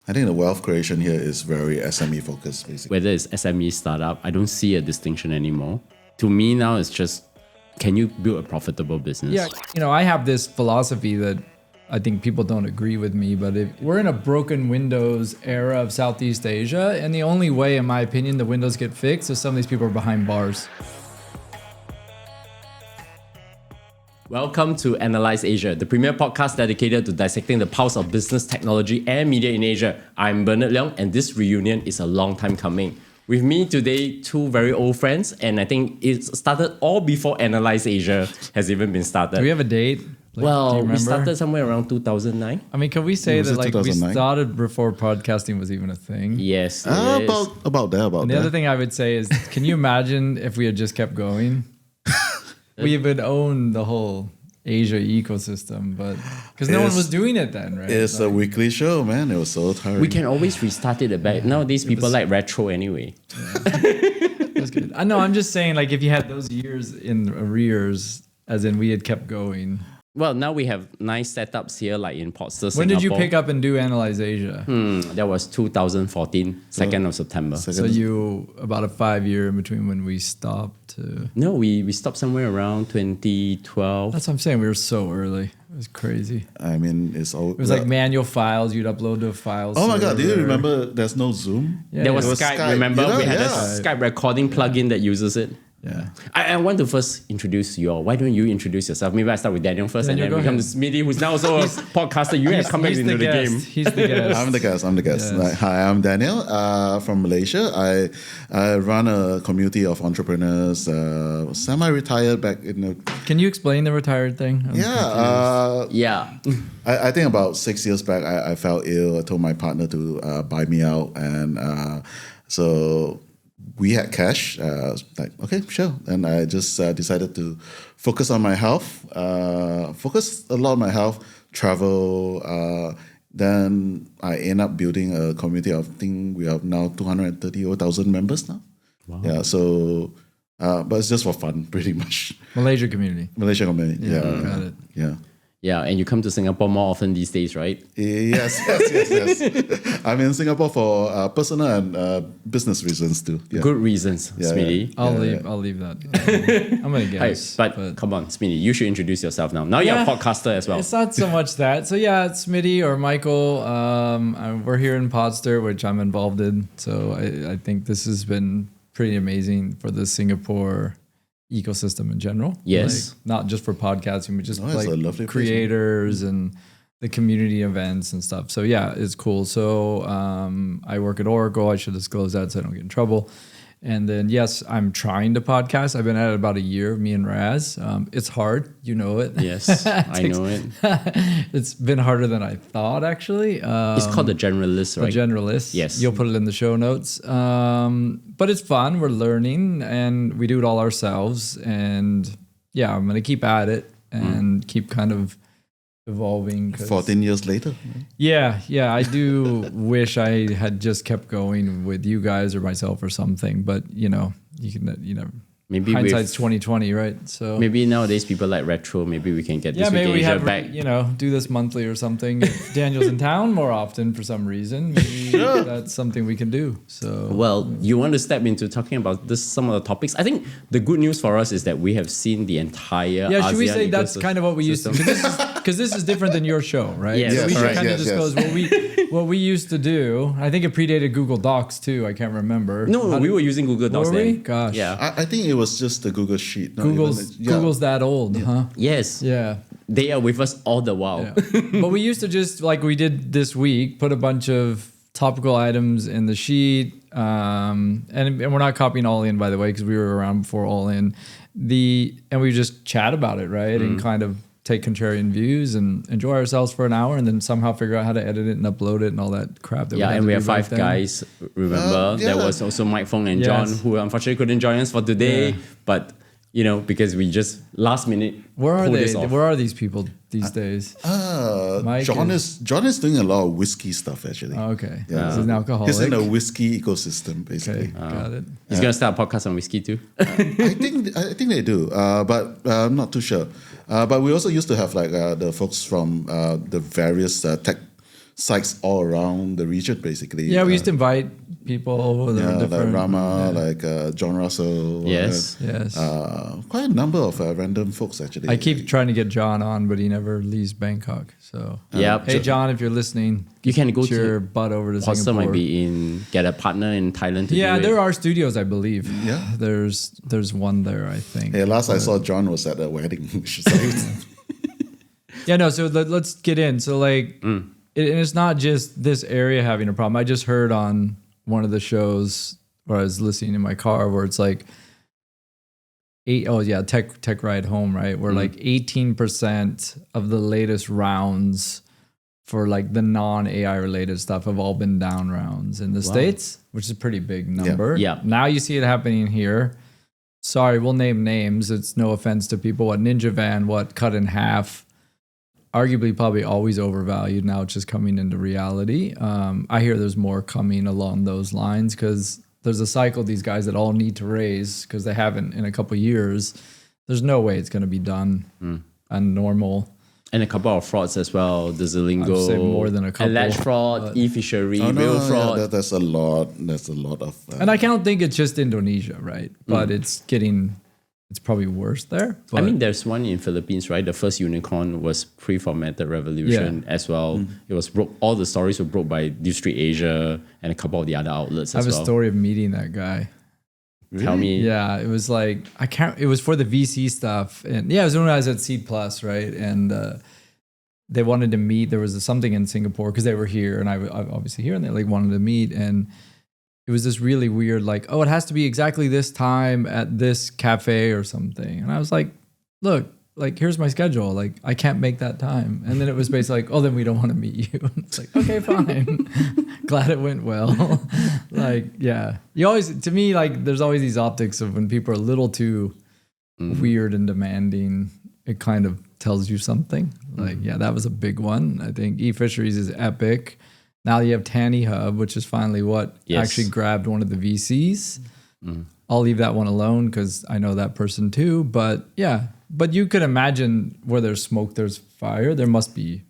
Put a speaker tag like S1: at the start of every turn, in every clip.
S1: I think the wealth creation here is very SME focused, basically.
S2: Whether it's SME startup, I don't see a distinction anymore. To me now, it's just, can you build a profitable business?
S3: Yeah, I have this philosophy that I think people don't agree with me, but we're in a broken Windows era of Southeast Asia, and the only way, in my opinion, the Windows get fixed is some of these people are behind bars.
S2: Welcome to Analyse Asia, the premier podcast dedicated to dissecting the pulse of business, technology, and media in Asia. I'm Bernard Leong, and this reunion is a long time coming. With me today, two very old friends, and I think it started all before Analyse Asia has even been started.
S3: Do we have a date?
S2: We started somewhere around 2009.
S3: I mean, can we say that we
S1: 2009?
S3: started before podcasting was even a thing?
S2: Yes,
S1: about there.
S3: And the other thing I would say is, can you imagine if we had just kept going? We would own the whole Asia ecosystem, but because no one was doing it then, right?
S1: It's a weekly show, man. It was so tiring.
S2: We can always restart it back. Nowadays, people like retro anyway.
S3: That's good. I know. I'm just saying, like, if you had those years in arrears, as in we had kept going.
S2: Well, now we have nice setups here, like in Portster,
S3: When
S2: Singapore.
S3: did you pick up and do Analyse Asia?
S2: That was 2014, 2nd of September.
S3: So you about a 5 year in between when we stopped.
S2: No, we stopped somewhere around 2012.
S3: That's what I'm saying. We were so early. It was crazy.
S1: I mean, it's all.
S3: It was like manual files. You'd upload the files.
S1: Oh my God! Do you remember? There's no Zoom.
S3: Yeah,
S2: There was
S1: It was
S2: Skype,
S1: Skype,
S2: remember?
S1: you know?
S2: We had a
S1: Yeah.
S2: Skype recording plugin that uses it.
S3: Yeah.
S2: I want to first introduce you all. Why don't you introduce yourself? Maybe I start with Daniel first,
S3: Daniel,
S2: and then we
S3: go
S2: come to Smitty, who's now also a podcaster. You have come back
S3: He's
S2: into the
S3: guest.
S2: game.
S3: He's the guest.
S1: I'm the guest.
S3: Yes.
S1: Like, hi, I'm Daniel from Malaysia. I run a community of entrepreneurs, semi-retired back in the...
S3: Can you explain the retired thing? I'm confused.
S2: Yeah.
S1: I think about 6 years back, I fell ill. I told my partner to buy me out. And so we had cash. Like, okay, sure. And I just decided to focus on my health, focus a lot on my health, travel. Then I end up building a community of, I think we have now 230,000 members now. Wow. Yeah, so, but it's just for fun, pretty much.
S3: Malaysia community.
S1: Malaysia community, yeah.
S3: Got it.
S1: Yeah.
S2: Yeah, and you come to Singapore more often these days, right?
S1: Yes. I'm in Singapore for personal and business reasons too. Yeah.
S2: Good reasons,
S1: Yeah,
S2: Smitty.
S3: I'll leave that. I'm gonna guess.
S2: But come on, Smitty, you should introduce yourself now. Now you're a podcaster as well.
S3: It's not so much that. So yeah, it's Smitty or Michael. We're here in Podster, which I'm involved in. So I think this has been pretty amazing for the Singapore ecosystem in general.
S2: Yes.
S3: Like, not just for podcasting, but just
S1: it's a lovely place,
S3: creators and the community events and stuff. So yeah, it's cool. So I work at Oracle. I should disclose that so I don't get in trouble. And then, yes, I'm trying to podcast. I've been at it about a year, me and Raz. It's hard. You know it.
S2: Yes, I know it.
S3: It's been harder than I thought, actually.
S2: It's called the Generalist, right?
S3: The Generalist.
S2: Yes.
S3: You'll put it in the show notes. But it's fun. We're learning and we do it all ourselves. And yeah, I'm going to keep at it and keep kind of evolving.
S1: 14 years later.
S3: Yeah. I do wish I had just kept going with you guys or myself or something. But, you know,
S2: Maybe
S3: hindsight's 2020, right? So
S2: maybe nowadays people like retro. Maybe we can get this
S3: maybe we
S2: Asia
S3: have
S2: back.
S3: do this monthly or something. If Daniel's in town more often for some reason, maybe that's something we can do. So
S2: Well, you want to step into talking about some of the topics. I think the good news for us is that we have seen the entire
S3: yeah, should we
S2: ASEAN
S3: say that's kind of what we used to? Because this is different than your show, right?
S2: Yes,
S3: so we should
S1: correct.
S3: kind of
S1: Yes,
S3: disclose what we used to do. I think it predated Google Docs too. I can't remember.
S2: No, we were using Google Docs
S3: Were we?
S2: then.
S3: Gosh.
S2: Yeah.
S1: I think it was just the Google Sheet. not
S3: Google's
S1: even- yeah.
S3: Google's that old, huh?
S2: Yes.
S3: Yeah.
S2: They are with us all the while.
S3: Yeah. But we used to just, like we did this week, put a bunch of topical items in the sheet. And we're not copying All In, by the way, because we were around before All In. And we just chat about it, right? And kind of take contrarian views and enjoy ourselves for an hour and then somehow figure out how to edit it and upload it and all that crap. That
S2: Yeah,
S3: had
S2: and
S3: to
S2: we
S3: do
S2: have
S3: back
S2: five
S3: then.
S2: guys, remember?
S1: Yeah.
S2: There was also Mike Fong and
S3: Yes.
S2: John, who unfortunately couldn't join us for today.
S3: Yeah.
S2: But, because we just last minute
S3: Where are
S2: pulled
S3: they?
S2: this off.
S3: Where are these people these days?
S1: John is doing a lot of whiskey stuff actually.
S3: Oh, okay.
S1: Yeah.
S3: He's an alcoholic.
S1: He's in the whiskey ecosystem basically.
S3: Okay, got it.
S2: He's going to start a podcast on whiskey too.
S1: I think they do, but I'm not too sure. But we also used to have like the folks from the various tech sites all around the region, basically.
S3: Yeah, we used to invite people.
S1: like Rama, like John Russell.
S2: Yes.
S3: Yes.
S1: Quite a number of random folks, actually.
S3: I keep trying to get John on, but he never leaves Bangkok. So,
S2: Yep.
S3: hey, John, if you're listening,
S2: You can go
S3: get your
S2: to
S3: butt over to
S2: Foster
S3: Singapore.
S2: might be get a partner in Thailand to
S3: Yeah,
S2: do it.
S3: there are studios, I believe.
S1: Yeah.
S3: There's one there, I think.
S1: Hey, last I saw John was at a wedding. which is like-
S3: Yeah, no. So let's get in. So like, and it's not just this area having a problem. I just heard on one of the shows where I was listening in my car where it's like, tech ride home, right? Where like 18% of the latest rounds for like the non-AI related stuff have all been down rounds in the States, which is a pretty big number.
S2: Yeah.
S3: Now you see it happening here. Sorry, we'll name names. It's no offense to people. What Ninja Van, what Cut in Half, arguably probably always overvalued. Now it's just coming into reality. I hear there's more coming along those lines because there's a cycle these guys that all need to raise because they haven't in a couple of years. There's no way it's going to be done and normal.
S2: And a couple of frauds as well. The Zilingo.
S3: I'd say more than a couple,
S2: Alleged fraud, E-Fishery,
S1: Oh,
S2: real fraud.
S1: Yeah, that's a lot. That's a lot of.
S3: And I don't think it's just Indonesia, right? But it's probably worse there. But
S2: I mean, there's one in Philippines, right? The first unicorn was pre-formatted revolution as well. It was broke. All the stories were broke by District Asia and a couple of the other outlets
S3: I
S2: as
S3: have
S2: well.
S3: a story of meeting that guy.
S2: Tell me.
S3: Yeah, it was like it was for the VC stuff, and it was when I was at Seed Plus, right? And they wanted to meet. There was something in Singapore because they were here, and I'm obviously here, and they like wanted to meet, and it was this really weird, like, oh, it has to be exactly this time at this cafe or something, and I was like, look, like here's my schedule, like I can't make that time, and then it was basically like, oh, then we don't want to meet you. It's like, okay, fine. Glad it went well. Like, yeah, you always, to me, like there's always these optics of when people are a little too weird and demanding, it kind of tells you something. Like, yeah, that was a big one. I think E-Fisheries is epic. Now you have Tani Hub, which is finally what actually grabbed one of the VCs. I'll leave that one alone because I know that person too. But yeah, but you could imagine where there's smoke, there's fire. There must be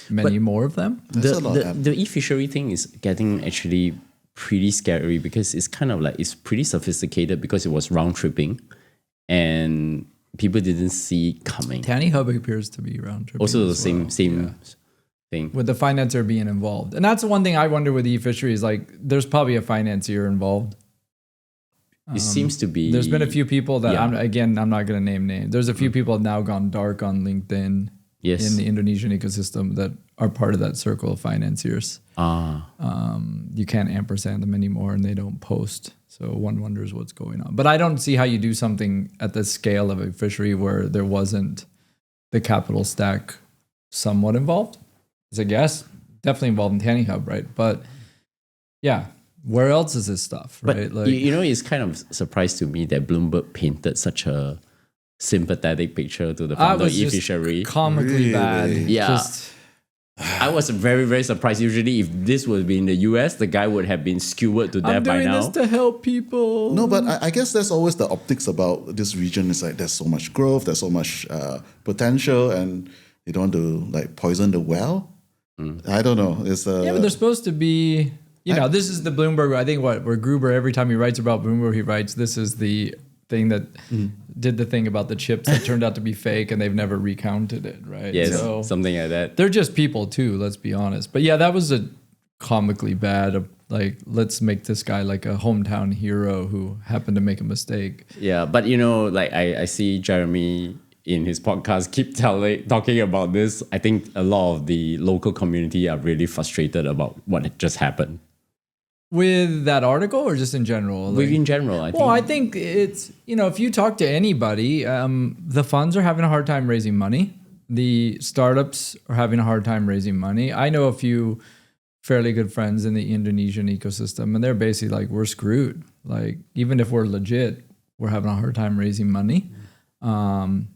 S3: many more of them.
S2: The E-Fishery thing is getting actually pretty scary because it's kind of like, it's pretty sophisticated because it was round tripping and people didn't see it coming.
S3: Tani Hub appears to be round tripping.
S2: Also the
S3: as
S2: same
S3: well.
S2: thing.
S3: With the financer being involved. And that's the one thing I wonder with E-Fishery is like, there's probably a financier involved.
S2: It seems to be.
S3: There's been a few people that, I'm not going to name names. There's a few people that now gone dark on LinkedIn in the Indonesian ecosystem that are part of that circle of financiers. You can't ampersand them anymore and they don't post. So one wonders what's going on. But I don't see how you do something at the scale of a fishery where there wasn't the capital stack somewhat involved. As a guess, definitely involved in Tani Hub, right? But yeah, where else is this stuff, right?
S2: But
S3: like,
S2: it's kind of surprised to me that Bloomberg painted such a sympathetic picture to the founder of E-Fishery.
S3: Comically bad.
S2: Yeah. I was very, very surprised. Usually, if this would be in the US, the guy would have been skewered to death by now.
S3: I'm doing this to help people.
S1: No, but I guess that's always the optics about this region. It's like there's so much growth, there's so much potential, and you don't want to like poison the well. I don't know. It's but
S3: there's supposed to be. This is the Bloomberg. I think where Gruber, every time he writes about Bloomberg, he writes, this is the thing that did the thing about the chips that turned out to be fake and they've never recounted it, right?
S2: Yes,
S3: so
S2: something like that.
S3: They're just people too, let's be honest. But yeah, that was a comically bad, like, let's make this guy like a hometown hero who happened to make a mistake.
S2: Yeah, but like I see Jeremy in his podcast keep talking about this. I think a lot of the local community are really frustrated about what had just happened.
S3: With that article or just in general?
S2: In general, I think.
S3: Well, I think it's, if you talk to anybody, the funds are having a hard time raising money. The startups are having a hard time raising money. I know a few fairly good friends in the Indonesian ecosystem, and they're basically like, we're screwed. Like, even if we're legit, we're having a hard time raising money. And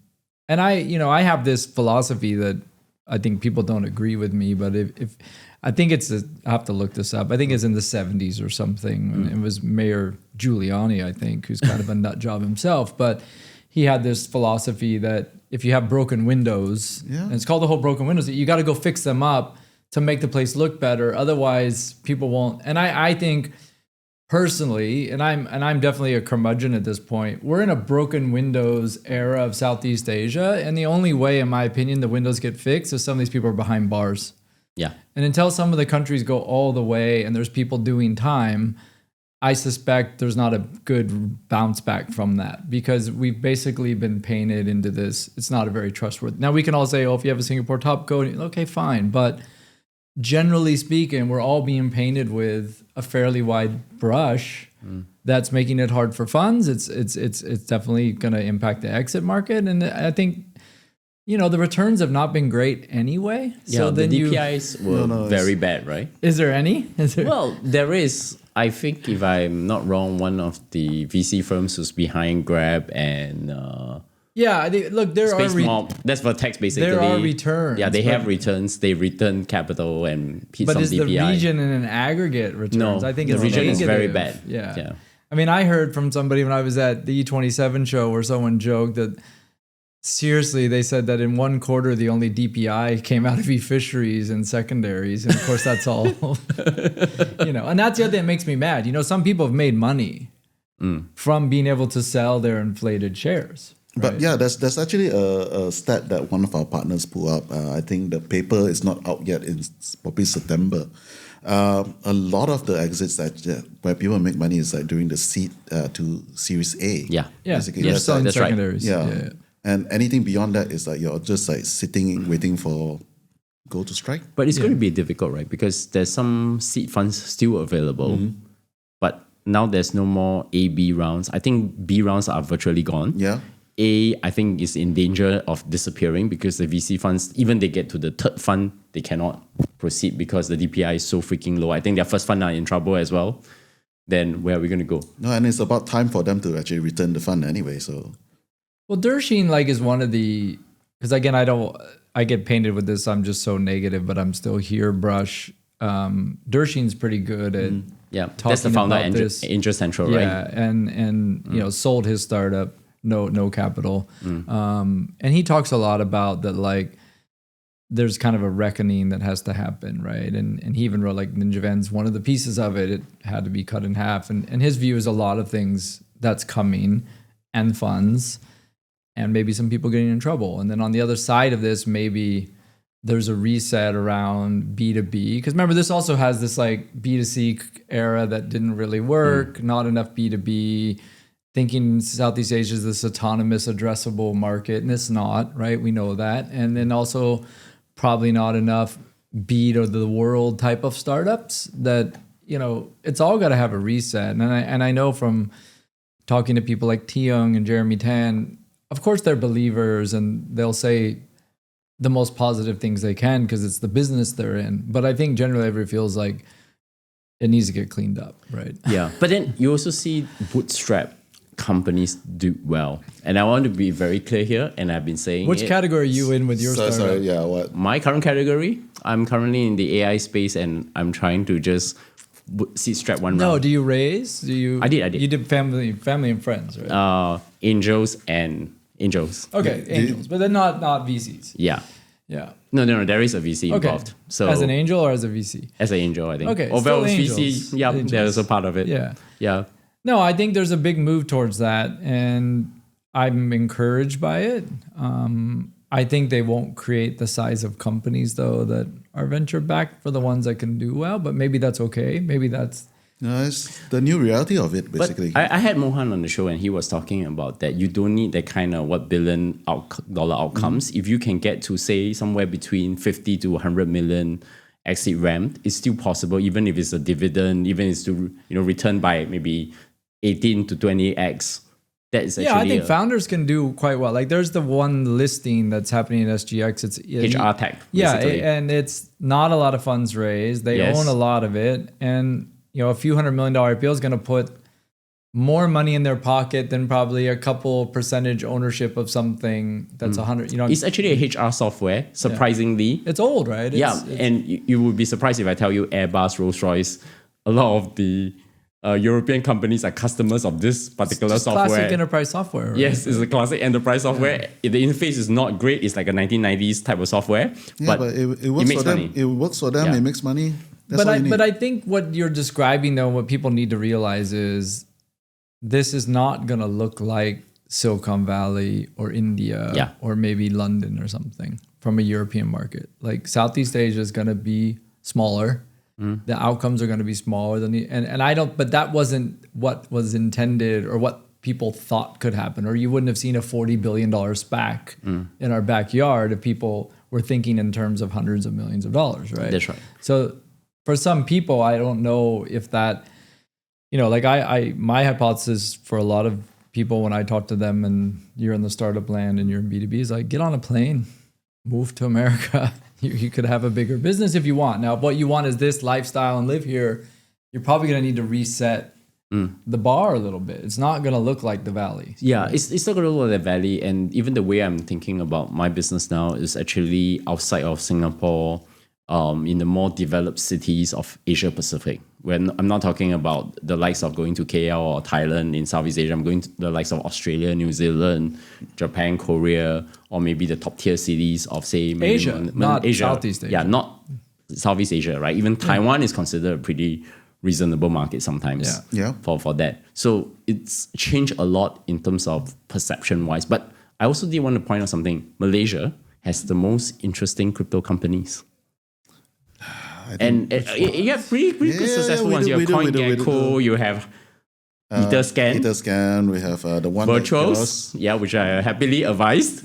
S3: I have this philosophy that I think people don't agree with me, but if I think I have to look this up. I think it's in the 70s or something. And it was Mayor Giuliani, I think, who's kind of a nut job himself. But he had this philosophy that if you have broken windows, and it's called the whole broken windows, you got to go fix them up to make the place look better. Otherwise, people won't. And I think personally, and I'm definitely a curmudgeon at this point, we're in a broken Windows era of Southeast Asia. And the only way, in my opinion, the Windows get fixed is some of these people are behind bars.
S2: Yeah.
S3: And until some of the countries go all the way and there's people doing time, I suspect there's not a good bounce back from that, because we've basically been painted into this. It's not a very trustworthy. Now we can all say, oh, if you have a Singapore top code, okay, fine. But generally speaking, we're all being painted with a fairly wide brush that's making it hard for funds. It's definitely going to impact the exit market. And I think, the returns have not been great anyway.
S2: Yeah,
S3: so
S2: the
S3: then
S2: DPIs were very bad, right?
S3: Is there any?
S2: Well, there is. I think if I'm not wrong, one of the VC firms who's behind Grab and
S3: yeah, I think, look, there
S2: Space
S3: are
S2: Mob. That's for tax basically.
S3: there are returns.
S2: Yeah, they have returns. They return capital and hit
S3: but
S2: some
S3: is
S2: DPI.
S3: the region in an aggregate returns?
S2: No,
S3: I think
S2: the
S3: it's
S2: region is very
S3: negative.
S2: bad.
S3: Yeah. I mean, I heard from somebody when I was at the E27 show where someone joked that seriously, they said that in one quarter, the only DPI came out of E-Fisheries and secondaries. And of course, that's all, and that's the other thing that makes me mad. Some people have made money from being able to sell their inflated shares.
S1: But
S3: right?
S1: yeah, there's actually a stat that one of our partners pulled up. I think the paper is not out yet in probably September. A lot of the exits where people make money is like during the seed to Series A.
S2: Yeah.
S1: Basically,
S3: You're
S1: that's
S3: selling
S2: that's right.
S3: secondaries.
S1: Yeah. And anything beyond that is like you're just like sitting waiting for go to strike.
S2: But it's going to be difficult, right? Because there's some seed funds still available, but now there's no more A, B rounds. I think B rounds are virtually gone.
S1: Yeah.
S2: A, I think, is in danger of disappearing because the VC funds, even they get to the third fund, they cannot proceed because the DPI is so freaking low. I think their first fund are in trouble as well. Then where are we going to go?
S1: No, and it's about time for them to actually return the fund anyway. So,
S3: well, Dershine is one of the, because again, I get painted with this. I'm just so negative, but I'm still here. Brush. Dershine's pretty good at
S2: that's the founder
S3: about this.
S2: Angel Central, right?
S3: Yeah, and sold his startup. No capital. And he talks a lot about that, there's kind of a reckoning that has to happen, right? And he even wrote Ninja Van's one of the pieces of it had to be cut in half. And his view is a lot of things that's coming and funds and maybe some people getting in trouble. And then on the other side of this, maybe there's a reset around B2B. Because remember, this also has this B2C era that didn't really work, not enough B2B. Thinking Southeast Asia is this autonomous addressable market, and it's not, right? We know that. And then also probably not enough beat of the world type of startups that, it's all got to have a reset. And I know from talking to people like Tiong and Jeremy Tan, of course they're believers and they'll say the most positive things they can because it's the business they're in. But I think generally everybody feels like it needs to get cleaned up, right?
S2: Yeah. But then you also see bootstrap companies do well. And I want to be very clear here, and I've been saying
S3: which category are you in with your startup?
S1: Sorry, yeah, what?
S2: My current category, I'm currently in the AI space and I'm trying to just seed strap one
S3: No,
S2: round.
S3: do you raise? Do you?
S2: I did.
S3: You did family and friends, right?
S2: Angels and angels.
S3: Okay, angels, but then not VCs.
S2: Yeah.
S3: Yeah.
S2: No, there is a VC involved. So
S3: as an angel or as a VC?
S2: As an angel, I think.
S3: Okay,
S2: Or
S3: still
S2: well,
S3: angels.
S2: VC, yeah,
S3: Angels.
S2: there's a part of it.
S3: Yeah.
S2: Yeah.
S3: No, I think there's a big move towards that, and I'm encouraged by it. I think they won't create the size of companies though that are venture backed for the ones that can do well, but maybe that's okay. Maybe that's
S1: It's the new reality of it, basically.
S2: But I had Mohan on the show and he was talking about that you don't need that kind of $1 billion outcomes. If you can get to say somewhere between 50 to 100 million exit ramp, it's still possible, even if it's a dividend, even if it's to return by maybe 18 to 20x. That is actually
S3: I think founders can do quite well. There's the one listing that's happening at SGX. It's
S2: HR tech.
S3: Yeah,
S2: basically.
S3: and it's not a lot of funds raised. They own a lot of it, and a few $100 million IPO is going to put more money in their pocket than probably a couple percentage ownership of something that's 100.
S2: It's actually a HR software. Surprisingly,
S3: it's old, right?
S2: And you would be surprised if I tell you Airbus, Rolls-Royce, a lot of the European companies are customers of this particular
S3: Just
S2: software.
S3: classic enterprise software. Right?
S2: Yes, it's a classic enterprise software. The interface is not great. It's like a 1990s type of software.
S1: Yeah, but it works
S2: makes
S1: for them.
S2: money.
S1: It works for them.
S2: Yeah.
S1: It makes money. That's all you need.
S3: But I think what you're describing though, what people need to realize is this is not gonna look like Silicon Valley or India or maybe London or something from a European market. Like Southeast Asia is gonna be smaller. The outcomes are going to be smaller than and I don't, but that wasn't what was intended or what people thought could happen, or you wouldn't have seen a $40 billion SPAC in our backyard if people were thinking in terms of hundreds of millions of dollars, right?
S2: That's right.
S3: So for some people, I don't know if that, like my hypothesis for a lot of people when I talk to them and you're in the startup land and you're in B2B is like, get on a plane, move to America. You could have a bigger business if you want. Now, if what you want is this lifestyle and live here, you're probably going to need to reset the bar a little bit. It's not going to look like the Valley.
S2: Yeah, it's not going to look like the Valley. And even the way I'm thinking about my business now is actually outside of Singapore, in the more developed cities of Asia Pacific. When I'm not talking about the likes of going to KL or Thailand in Southeast Asia, I'm going to the likes of Australia, New Zealand, Japan, Korea, or maybe the top tier cities of say
S3: Asia, not Southeast Asia.
S2: Yeah, not Southeast Asia, right? Even Taiwan is considered a pretty reasonable market sometimes for that. So it's changed a lot in terms of perception wise. But I also did want to point out something. Malaysia has the most interesting crypto companies. And you have pretty good successful ones. You have CoinGecko, you have
S1: Etherscan, we have the one
S2: Virtuals, which I happily advised.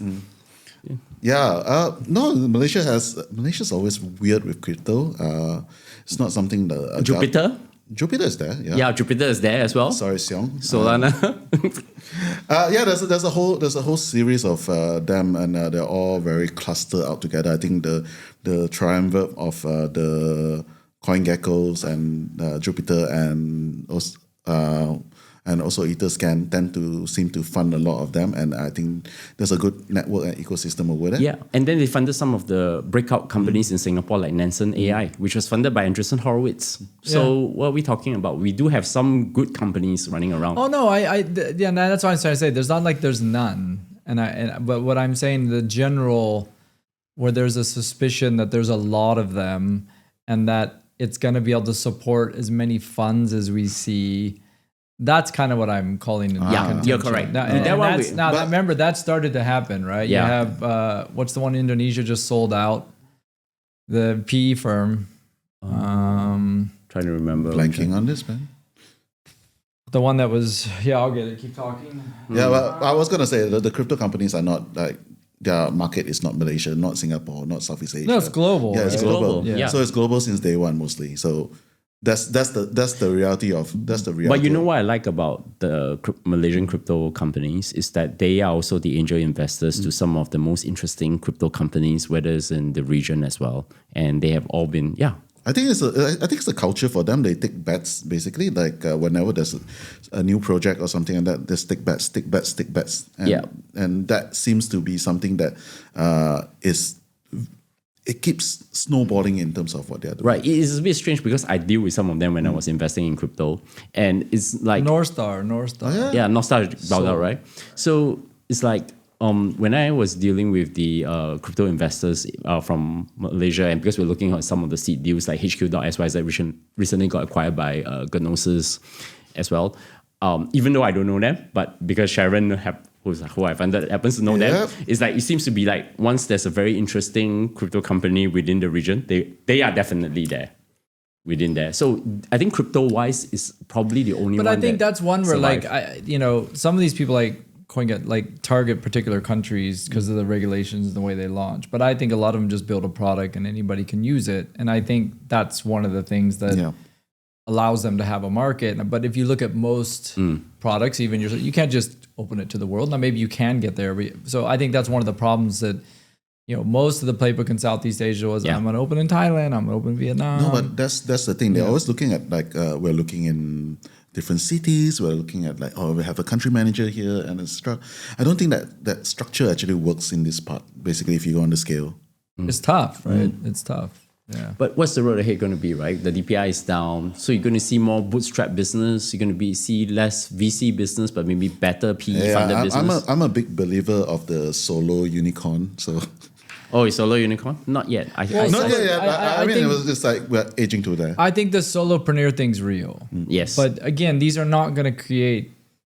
S1: No, Malaysia's always weird with crypto. It's not something that Jupiter is there.
S2: Yeah, Jupiter is there as well.
S1: Sorry, Siong.
S2: Solana.
S1: There's a whole series of them, and they're all very clustered out together. I think the triumvirate of the CoinGeckos and Jupiter and also Etherscan tend to seem to fund a lot of them, and I think there's a good network and ecosystem over there.
S2: Yeah, and then they funded some of the breakout companies in Singapore like Nansen AI, which was funded by Andressen Horowitz. So what are we talking about? We do have some good companies running around.
S3: Oh no, that's what I'm trying to say. There's not like there's none, but what I'm saying, the general, where there's a suspicion that there's a lot of them, and that it's going to be able to support as many funds as we see. That's kind of what I'm calling.
S2: You're correct.
S3: Remember that started to happen, right?
S2: Yeah.
S3: You have what's the one in Indonesia just sold out? The PE firm.
S2: Trying to remember.
S1: Blanking on this, man.
S3: The one that was I'll get it. Keep talking.
S1: Yeah, well, I was gonna say the crypto companies are not like their market is not Malaysia, not Singapore, not Southeast Asia.
S3: No, it's global.
S1: Yeah, it's global.
S3: Yeah.
S1: So it's global since day one mostly. So that's the reality of
S2: But you know what I like about the Malaysian crypto companies is that they are also the angel investors to some of the most interesting crypto companies, whether it's in the region as well, and they have all been
S1: I think it's a culture for them. They take bets basically, like whenever there's a new project or something like that, they stick bets. And that seems to be something that it keeps snowballing in terms of what they're doing.
S2: Right. It's a bit strange because I deal with some of them when I was investing in crypto, and it's like
S3: North Star.
S1: Oh,
S2: yeah, North Star bowed out, right? So it's like when I was dealing with the crypto investors from Malaysia, and because we're looking at some of the seed deals like HQ.SYZ recently got acquired by Gnosis as well. Even though I don't know them, but because Sharon who I funded happens to know them, it's like it seems to be like once there's a very interesting crypto company within the region, they are definitely there. Within there. So I think crypto-wise is probably the only one.
S3: But I think that's one where
S2: survive.
S3: some of these people target particular countries because of the regulations and the way they launch. But I think a lot of them just build a product and anybody can use it. And I think that's one of the things that allows them to have a market. But if you look at most products, even you can't just open it to the world. Now maybe you can get there. So I think that's one of the problems that most of the playbook in Southeast Asia was I'm going to open in Thailand, I'm going to open in Vietnam.
S1: No, but that's the thing. They're always looking at we're looking in different cities. We're looking at we have a country manager here and a I don't think that structure actually works in this part. Basically, if you go on the scale,
S3: it's tough, right? It's tough. Yeah.
S2: But what's the road ahead going to be, right? The DPI is down. So you're going to see more bootstrap business. You're going to see less VC business, but maybe better PE funded business.
S1: I'm a big believer of the solo unicorn. So
S2: Oh, is solo unicorn? Not yet.
S1: not yet. I mean, it was just like we're aging to that.
S3: I think the solopreneur thing's real.
S2: Yes.
S3: But again, these are not going to create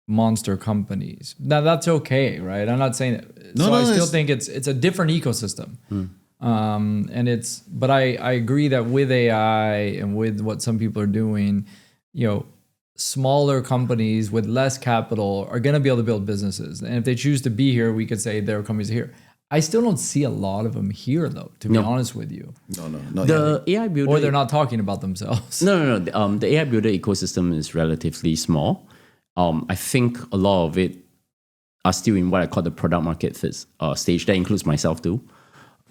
S3: monster companies. Now that's okay, right? I'm not saying it.
S1: No,
S3: so
S1: no,
S3: I still
S1: it's-
S3: think it's a different ecosystem. But I agree that with AI and with what some people are doing, smaller companies with less capital are going to be able to build businesses. And if they choose to be here, we could say their companies are here. I still don't see a lot of them here, though, to be honest with you.
S1: No, not yet.
S2: the AI builder...
S3: Or they're not talking about themselves.
S2: No. The AI builder ecosystem is relatively small. I think a lot of it are still in what I call the product market fit stage. That includes myself too.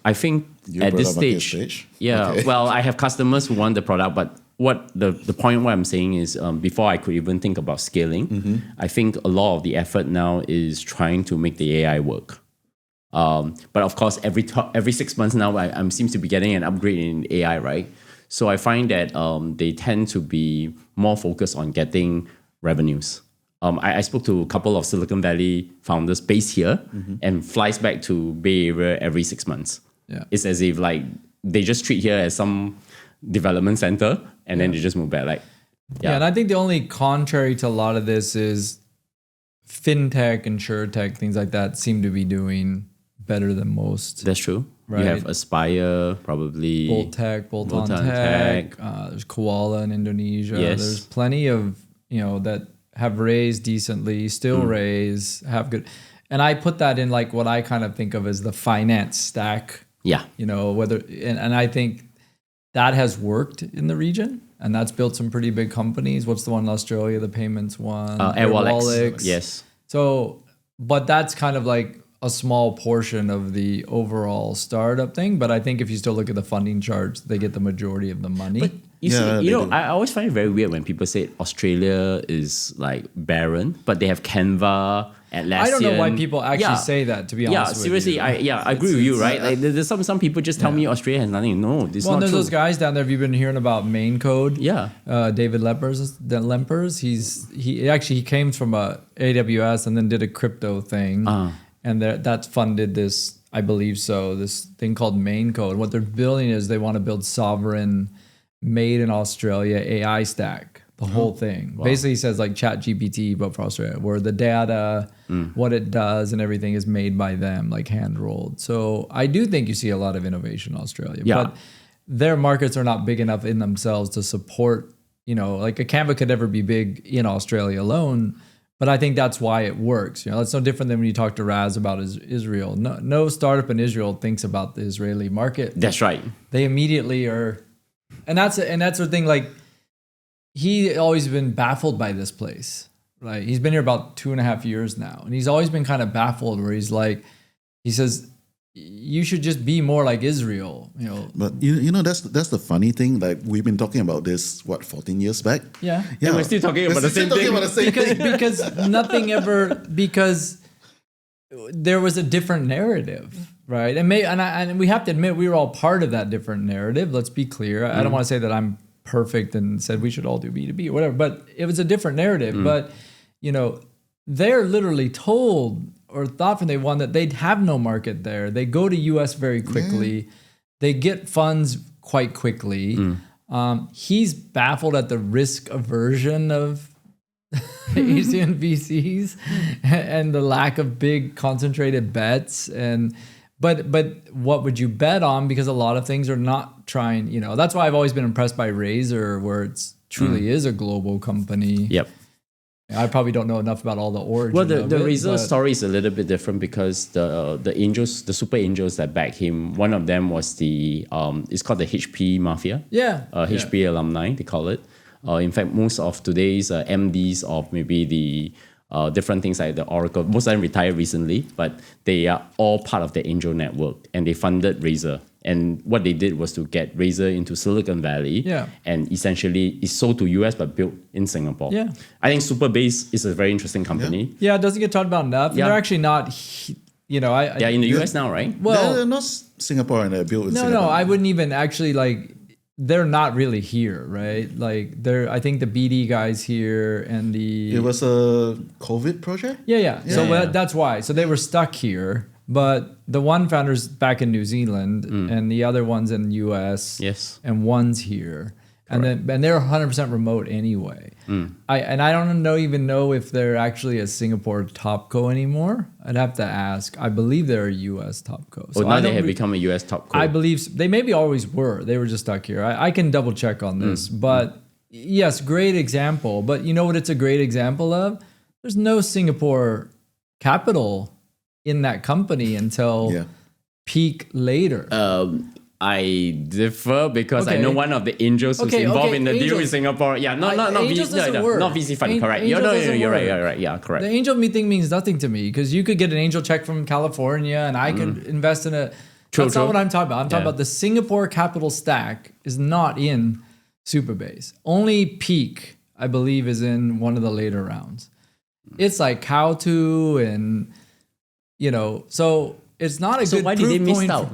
S2: I think
S1: Your
S2: at this
S1: product market
S2: stage,
S1: stage? Okay.
S2: well, I have customers who want the product, but what the point what I'm saying is before I could even think about scaling, I think a lot of the effort now is trying to make the AI work. But of course, every 6 months now, I seems to be getting an upgrade in AI, right? So I find that they tend to be more focused on getting revenues. I spoke to a couple of Silicon Valley founders based here and flies back to Bay Area every 6 months.
S3: Yeah.
S2: It's as if like they just treat here as some development center and then they just move back.
S3: Yeah, and I think the only contrary to a lot of this is fintech, insurtech, things like that seem to be doing better than most.
S2: That's true.
S3: Right.
S2: You have Aspire, probably.
S3: Bolt-on Tech. There's Koala in Indonesia.
S2: Yes.
S3: There's plenty of, that have raised decently, still raise, have good. And I put that in like what I kind of think of as the finance stack.
S2: Yeah.
S3: And I think that has worked in the region. And that's built some pretty big companies. What's the one in Australia? The payments one?
S2: Airwallex. Yes.
S3: So, but that's kind of like a small portion of the overall startup thing. But I think if you still look at the funding charts, they get the majority of the money.
S2: But you
S1: Yeah,
S2: see,
S1: they do.
S2: I always find it very weird when people say Australia is like barren, but they have Canva, Atlassian.
S3: I don't know why people actually say that, to be honest with
S2: seriously,
S3: you.
S2: I agree with you, right? Like there's some people just tell me Australia has nothing. No, this is
S3: Well,
S2: not
S3: there's
S2: true.
S3: those guys down there. Have you been hearing about Main Code?
S2: Yeah.
S3: David Lempers. He came from a AWS and then did a crypto thing, and that's funded this. I believe so. This thing called Main Code. What they're building is they want to build sovereign, made in Australia AI stack. The whole thing. Wow. Basically says like ChatGPT, but for Australia, where the data, what it does and everything is made by them, like hand rolled. So I do think you see a lot of innovation in Australia.
S2: Yeah.
S3: But their markets are not big enough in themselves to support, like a Canva could never be big in Australia alone. But I think that's why it works. That's no different than when you talk to Raz about Israel. No startup in Israel thinks about the Israeli market.
S2: That's right.
S3: They immediately are, and that's the thing. Like, he always been baffled by this place, right? He's been here about 2.5 years now, and he's always been kind of baffled. Where he says, you should just be more like Israel,
S1: But that's the funny thing. Like we've been talking about this 14 years back.
S3: Yeah.
S2: And we're still talking about the same thing.
S3: Because there was a different narrative, right? And we have to admit we were all part of that different narrative. Let's be clear. I don't want to say that I'm perfect and said we should all do B2B or whatever, but it was a different narrative. But they're literally told or thought from day one that they'd have no market there. They go to US very quickly. They get funds quite quickly. He's baffled at the risk aversion of Asian VCs and the lack of big concentrated bets. But what would you bet on? Because a lot of things are not trying, that's why I've always been impressed by Razer, where it's truly is a global company.
S2: Yep.
S3: I probably don't know enough about all the origins.
S2: Well, the Razer story is a little bit different because the angels, the super angels that back him, one of them was it's called the HP Mafia.
S3: Yeah.
S2: HP alumni, they call it. In fact, most of today's MDs of maybe the different things like the Oracle, most of them retired recently, but they are all part of the angel network and they funded Razer. And what they did was to get Razer into Silicon Valley and essentially it's sold to US but built in Singapore.
S3: Yeah.
S2: I think Supabase is a very interesting company.
S3: Yeah, it doesn't get talked about enough.
S2: Yeah.
S3: They're actually not
S2: They're in the US now, right?
S3: well,
S1: they're not Singaporean. They're built in
S3: no,
S1: Singapore.
S3: I wouldn't even actually like. They're not really here, right? Like I think the BD guys here and
S1: It was a COVID project.
S3: yeah. So
S2: Yeah.
S3: that's why. So they were stuck here, but the one founder's back in New Zealand, and the other one's in US.
S2: Yes.
S3: And one's here, and they're 100% remote anyway. I don't even know if they're actually a Singapore topco anymore. I'd have to ask. I believe they're a US topco.
S2: So now they have become a US top
S3: I
S2: co.
S3: believe they maybe always were. They were just stuck here. I can double check on this, but yes, great example. But you know what it's a great example of? There's no Singapore capital in that company until peak later.
S2: I differ because I
S3: Okay.
S2: know one of the angels who's involved in the deal
S3: angels.
S2: in Singapore. Yeah, not
S3: Angels doesn't work.
S2: not VC fund, correct.
S3: Angels doesn't
S2: You're right,
S3: work.
S2: you're right. Yeah, correct.
S3: The angel thing means nothing to me because you could get an angel check from California and I could invest in a. That's
S2: True.
S3: not what I'm talking about. I'm talking about the Singapore capital stack is not in Supabase. Only Peak, I believe, is in one of the later rounds. It's like Cow2 and, so it's not a good
S2: So why did they
S3: proof
S2: miss
S3: point
S2: out?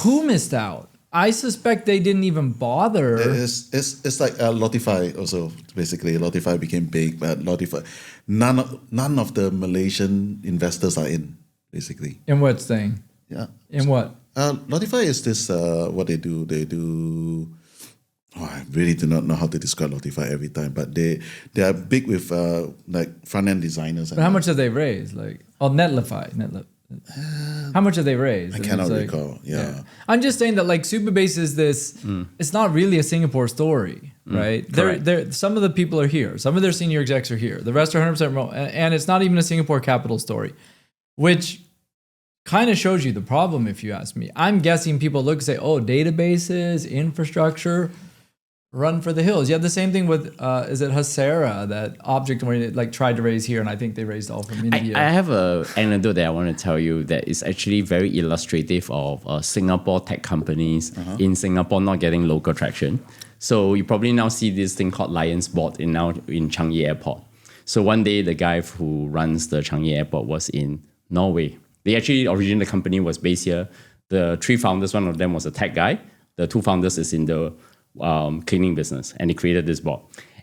S3: Who missed out? I suspect they didn't even bother.
S1: It's like Lotify also. Basically, Lotify became big, but Lotify, none of the Malaysian investors are in. Basically,
S3: In what thing?
S1: yeah.
S3: In what?
S1: Lotify is this what they do. They do. Oh, I really do not know how to describe Lotify every time, but they are big with like front end designers.
S3: But how much have they raised? Netlify. How much have they raised?
S1: I
S3: And
S1: cannot
S3: it's
S1: recall. Yeah.
S3: I'm just saying that like Supabase is this. It's not really a Singapore story, right?
S2: correct.
S3: Some of the people are here. Some of their senior execs are here. The rest are 100% remote, and it's not even a Singapore capital story, which kind of shows you the problem. If you ask me, I'm guessing people look and say, "Oh, databases, infrastructure." Run for the hills. You have the same thing with is it Hasera, that object where it like tried to raise here, and I think they raised all from India.
S2: I have an anecdote that I want to tell you that is actually very illustrative of Singapore tech companies in Singapore not getting local traction. So you probably now see this thing called Lions Board in Changi Airport. So one day the guy who runs the Changi Airport was in Norway. They actually originally the company was based here. The three founders, one of them was a tech guy. The two founders is in the cleaning business, and they created this board.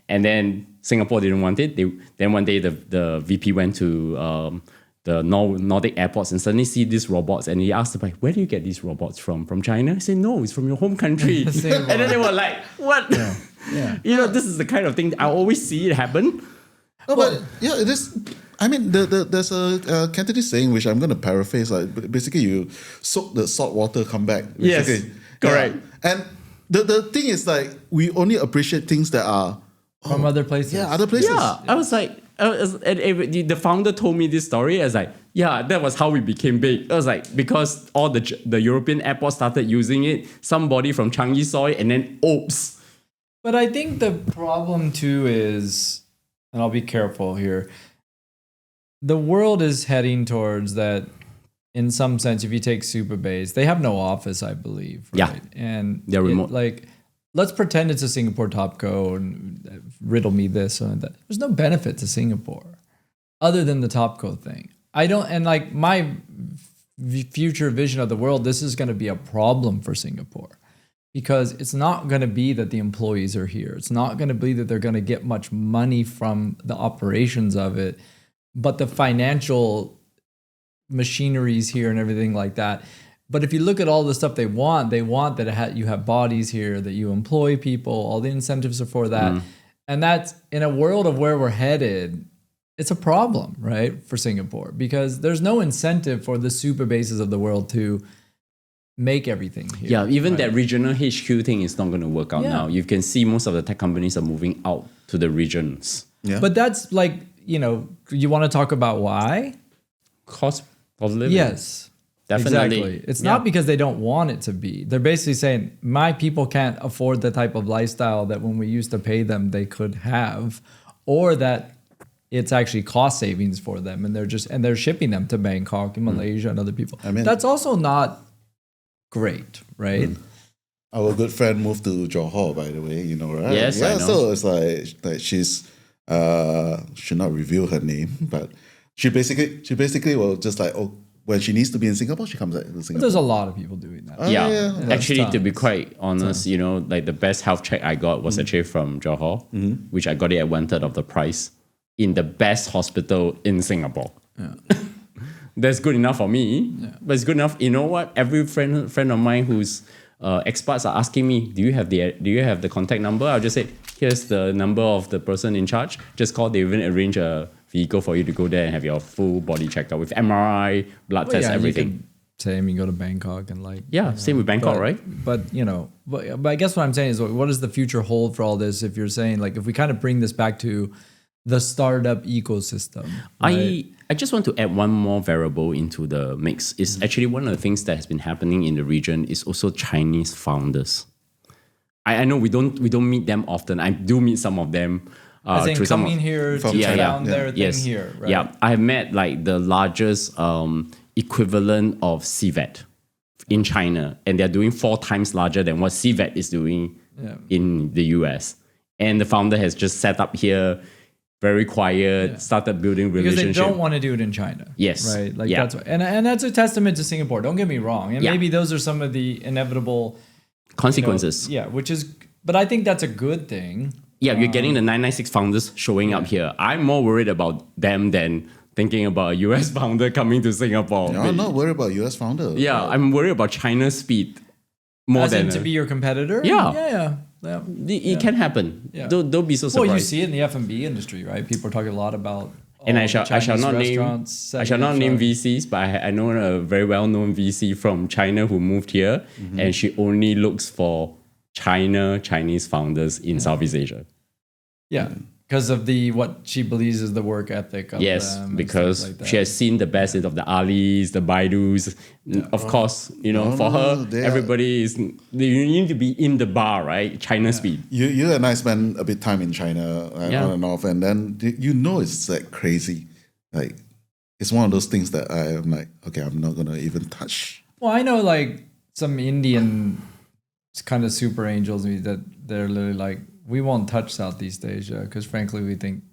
S2: And then Singapore didn't want it. Then one day the VP went to the Nordic airports and suddenly see these robots, and he asked them, like, where do you get these robots from? From China? He said, no, it's from your home country. And
S3: Same
S2: then they were like, what?
S3: Yeah.
S2: This is the kind of thing I always see it happen.
S1: No, but yeah, it is. I mean, there's a Cantonese saying which I'm going to paraphrase. Like basically, you soak the salt water, come back.
S2: Yes,
S1: basically.
S2: correct.
S1: Yeah. And the thing is, like, we only appreciate things that are
S3: from other places.
S1: Yeah, other places.
S2: Yeah, I was like, the founder told me this story. I was like, yeah, that was how we became big. I was like, because all the European airports started using it, somebody from Changi saw it, and then oops.
S3: But I think the problem too is, and I'll be careful here, the world is heading towards that. In some sense, if you take Supabase, they have no office, I believe. Right?
S2: Yeah.
S3: And
S2: they're remote.
S3: Let's pretend it's a Singapore topco and riddle me this and that. There's no benefit to Singapore other than the topco thing. My future vision of the world, this is going to be a problem for Singapore because it's not going to be that the employees are here. It's not going to be that they're going to get much money from the operations of it, but the financial machineries here and everything like that. But if you look at all the stuff they want that you have bodies here, that you employ people, all the incentives are for that. And that's in a world of where we're headed, it's a problem, right, for Singapore, because there's no incentive for the Supabases of the world to make everything here.
S2: Yeah, even that regional HQ thing is not going to work out now. You can see most of the tech companies are moving out to the regions.
S1: Yeah.
S3: But that's like, you want to talk about why?
S2: Cost of living.
S3: Yes.
S2: Definitely.
S3: Exactly. It's not because they don't want it to be. They're basically saying, my people can't afford the type of lifestyle that when we used to pay them, they could have, or that it's actually cost savings for them. And they're shipping them to Bangkok and Malaysia and other people.
S1: I mean,
S3: that's also not great, right?
S1: Our good friend moved to Johor, by the way, right?
S2: Yes, I know.
S1: So it's like she's should not reveal her name, but she basically was just like, oh, when she needs to be in Singapore, she comes to
S3: But
S1: Singapore.
S3: there's a lot of people doing that.
S2: Yeah. Actually, to be
S3: tons.
S2: quite honest, you know, like the best health check I got was actually from Johor, which I got it at 1/3 of the price in the best hospital in Singapore.
S3: Yeah.
S2: That's good enough for me, but it's good enough. You know what? Every friend of mine who's expats are asking me, do you have the contact number? I'll just say, here's the number of the person in charge. Just call. They even arrange a vehicle for you to go there and have your full body checked out with MRI, blood test, everything.
S3: Same, you go to Bangkok and like
S2: Same with Bangkok, right?
S3: But you know, but I guess what I'm saying is, what does the future hold for all this? If you're saying like, if we kind of bring this back to the startup ecosystem, right?
S2: I just want to add one more variable into the mix. It's actually one of the things that has been happening in the region is also Chinese founders. I know we don't meet them often. I do meet some of them.
S3: As in
S2: through some
S3: coming
S2: of-
S3: here
S1: From
S3: to
S1: China.
S3: found their thing here, right?
S2: Yeah, I have met like the largest equivalent of CVET in China, and they're doing 4 times larger than what CVET is doing in the US. And the founder has just set up here, very quiet, started building
S3: Because
S2: relationships.
S3: they don't want to do it in China.
S2: Yes.
S3: Right. Like
S2: Yeah.
S3: that's and that's a testament to Singapore. Don't get me wrong. And
S2: Yeah.
S3: maybe those are some of the inevitable
S2: Consequences.
S3: which is, but I think that's a good thing.
S2: Yeah, you're getting the 996 founders showing up here. I'm more worried about them than thinking about a US founder coming to Singapore.
S1: No, I'm not worried about US founder.
S2: Yeah, I'm worried about China's speed more
S3: As
S2: than
S3: in to be your competitor.
S2: Yeah.
S3: Yeah.
S2: it can happen.
S3: Yeah.
S2: Don't be so surprised.
S3: Well, you see it in the F&B industry, right? People are talking a lot about.
S2: And
S3: all
S2: I shall
S3: the
S2: I shall
S3: Chinese
S2: not name
S3: restaurants
S2: I shall not
S3: setting
S2: name
S3: up shop.
S2: VCs, but I know a very well known VC from China who moved here, and she only looks for Chinese founders in Southeast Asia.
S3: Yeah, because of what she believes is the work ethic of
S2: Yes,
S3: them and
S2: because
S3: stuff like that.
S2: she has seen the best of the Alis, the Baidus. Of course, you know, for her,
S1: they are-
S2: everybody is. You need to be in the bar, right? China speed.
S1: You and I spent a bit time in China on and off, and then you know it's like crazy. Like it's one of those things that I'm like, okay, I'm not gonna even touch.
S3: Well, I know like some Indian kind of super angels that they're literally like, we won't touch Southeast Asia because frankly we think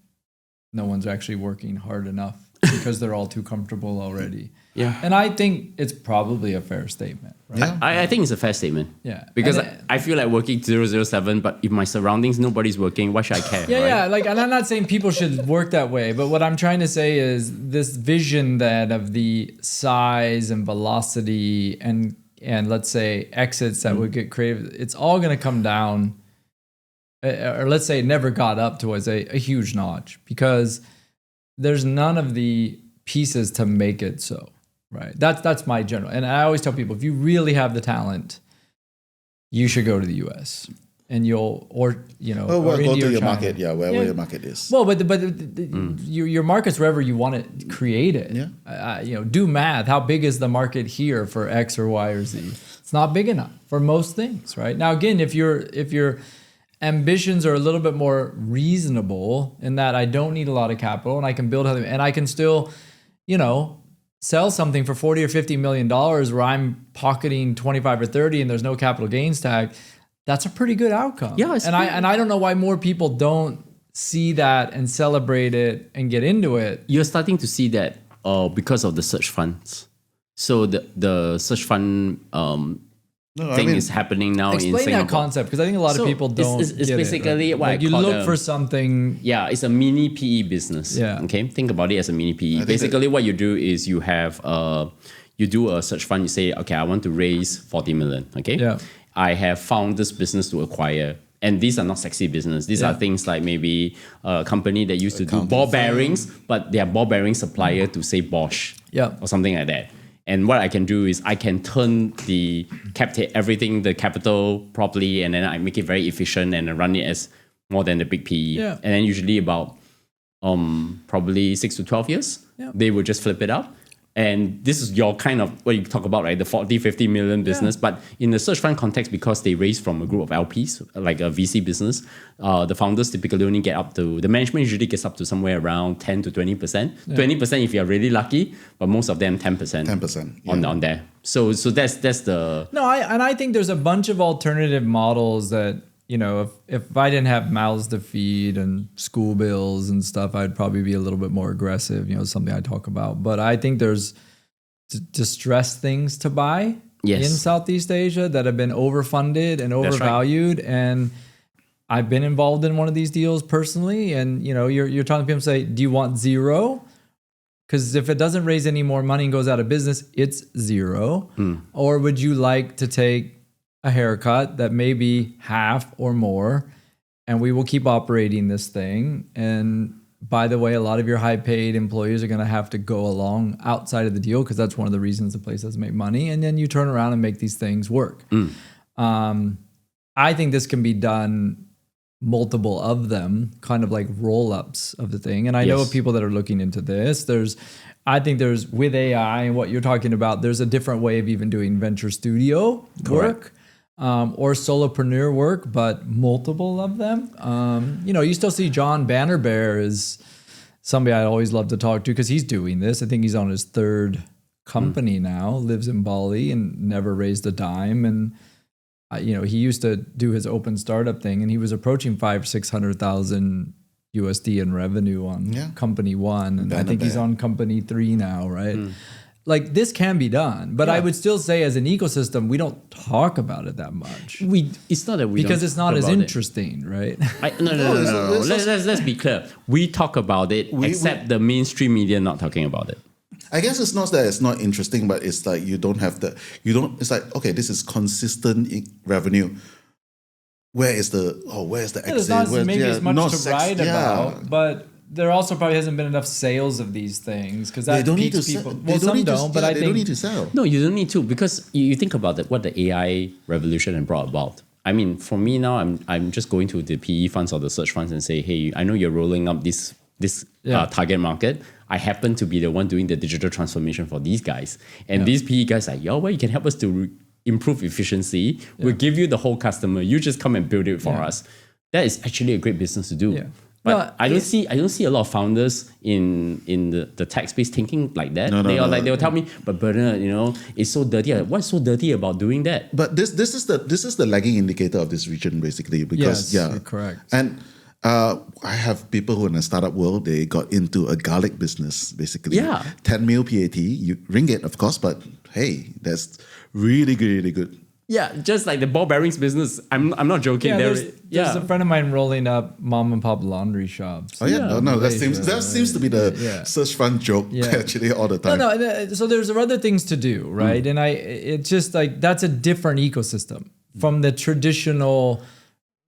S3: no one's actually working hard enough because they're all too comfortable already.
S2: Yeah.
S3: And I think it's probably a fair statement, right?
S1: Yeah.
S2: I think it's a fair statement.
S3: Yeah.
S2: Because
S3: And
S2: I feel like working 007, but if my surroundings, nobody's working, why should I care?
S3: Yeah,
S2: right?
S3: yeah. Like, and I'm not saying people should work that way, but what I'm trying to say is this vision that of the size and velocity and let's say exits that would get created, it's all going to come down, or let's say it never got up to a huge notch because there's none of the pieces to make it so. Right. That's my general. And I always tell people, if you really have the talent, you should go to the US and
S1: Well,
S3: or
S1: go
S3: India
S1: to
S3: or
S1: your
S3: China.
S1: market, wherever your market is.
S3: Well, but your market's wherever you want it created.
S1: Yeah.
S3: Do math. How big is the market here for X or Y or Z? It's not big enough for most things, right? Now, again, if your ambitions are a little bit more reasonable in that I don't need a lot of capital and I can build and I can still, sell something for 40 or 50 million dollars where I'm pocketing 25 or 30 and there's no capital gains tax, that's a pretty good outcome.
S2: Yeah, it's
S3: and I don't know why more people don't see that and celebrate it and get into it.
S2: You're starting to see that because of the search funds. So the search fund thing is happening now in
S3: Explain
S2: Singapore.
S3: that concept because I think a lot of
S2: So
S3: people don't.
S2: it's
S3: get
S2: basically
S3: it, right?
S2: what I
S3: Like you
S2: call
S3: look for something.
S2: Yeah, it's a mini PE business.
S3: Yeah.
S2: Okay. Think about it as a mini PE.
S1: think
S2: Basically, what you do is you have you do a search fund. You say, okay, I want to raise 40 million. Okay.
S3: Yeah.
S2: I have found this business to acquire. And these are not sexy business. These are things like maybe a company that used to do ball bearings, but they are ball bearing supplier to say Bosch.
S3: Yeah.
S2: Or something like that. And what I can do is I can turn the capital properly, and then I make it very efficient and I run it as more than the big PE.
S3: Yeah.
S2: And then usually about probably 6 to 12 years, they will just flip it up. And this is your kind of what you talk about, right? The 40, 50 million business. But in the search fund context, because they raise from a group of LPs, like a VC business, the founders typically only get up to, the management usually gets up to somewhere around 10 to 20%. 20% if you're really lucky, but most of them 10%.
S1: 10%.
S2: On there. So that's the...
S3: No, I think there's a bunch of alternative models that, if I didn't have mouths to feed and school bills and stuff, I'd probably be a little bit more aggressive, something I talk about. But I think there's distressed things to buy
S2: Yes.
S3: in Southeast Asia that have been overfunded and
S2: That's right.
S3: overvalued. And I've been involved in one of these deals personally. And you're talking to people and say, do you want zero? Because if it doesn't raise any more money and goes out of business, it's zero. Or would you like to take a haircut that may be half or more, and we will keep operating this thing? And by the way, a lot of your high paid employees are going to have to go along outside of the deal because that's one of the reasons the place doesn't make money. And then you turn around and make these things work. I think this can be done, multiple of them, kind of like roll-ups of the thing. And I know of people that are looking into this. I think there's, with AI and what you're talking about, there's a different way of even doing venture studio work. Or solopreneur work, but multiple of them. You still see John Bannerbear is somebody I always love to talk to because he's doing this. I think he's on his third company now, lives in Bali and never raised a dime. And, he used to do his open startup thing and he was approaching 500,000-600,000 USD in revenue on company one. And I think he's on company 3 now, right? Like this can be done, but I would still say as an ecosystem, we don't talk about it that much.
S2: It's not that we
S3: because
S2: don't
S3: it's not
S2: talk
S3: as
S2: about
S3: interesting, right?
S2: No. Let's be clear. We talk about it, except the mainstream media not talking about it.
S1: I guess it's not that it's not interesting, but it's like it's like, okay, this is consistent revenue. Where's the exit?
S3: There's not maybe as much to write about, but there also probably hasn't been enough sales of these things because that piques people. Well, some don't, but I think
S1: they don't need to sell.
S2: No, you don't need to because you think about it, what the AI revolution has brought about. I mean, for me now, I'm just going to the PE funds or the search funds and say, hey, I know you're rolling up this target market. I happen to be the one doing the digital transformation for these guys, and these PE guys are like, well, you can help us to improve efficiency. We'll give you the whole customer. You just come and build it for us. That is actually a great business to do. Yeah. But I don't see a lot of founders in the tech space thinking like that. They'll tell me, but Bernard, it's so dirty. What's so dirty about doing that?
S1: But this is the lagging indicator of this region basically because
S3: you're correct.
S1: And I have people who in the startup world, they got into a garlic business basically. 10 mil PAT, ringgit of course, but hey, that's really good, really good.
S2: Yeah, just like the ball bearings business. I'm not joking.
S3: There's a friend of mine rolling up mom and pop laundry shops.
S1: That seems to be the search fund joke actually all the time.
S3: So there's other things to do, right? And it's just like that's a different ecosystem from the traditional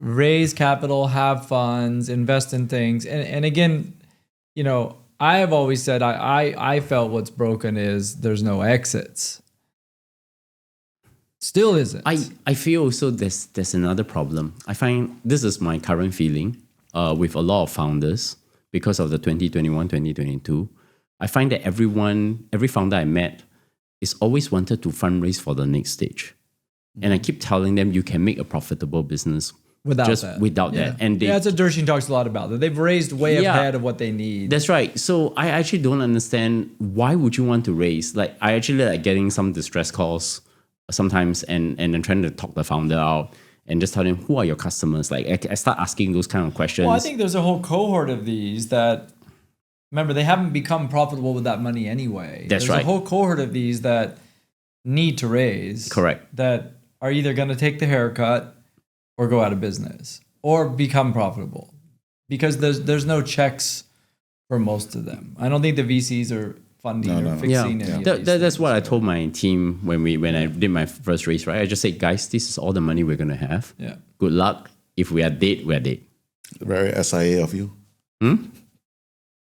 S3: raise capital, have funds, invest in things. And again, I have always said I felt what's broken is there's no exits. Still isn't.
S2: I feel also there's another problem. I find this is my current feeling with a lot of founders because of the 2021, 2022. I find that every founder I met is always wanted to fundraise for the next stage. And I keep telling them you can make a profitable business without that. And
S3: that's what Dershing talks a lot about. That they've raised way ahead of what they need.
S2: That's right. So I actually don't understand why would you want to raise. Like I actually like getting some distress calls sometimes and then trying to talk the founder out and just tell them who are your customers. Like I start asking those kind of questions.
S3: Well, I think there's a whole cohort of these that remember they haven't become profitable with that money anyway.
S2: There's
S3: a whole cohort of these that need to raise.
S2: Correct.
S3: That are either going to take the haircut or go out of business or become profitable because there's no checks for most of them. I don't think the VCs are funding or fixing any of these
S2: that's what I told my team when I did my first race, right? I just said, guys, this is all the money we're going to have.
S3: Yeah.
S2: Good luck. If we are dead, we are dead.
S1: Very SIA of you.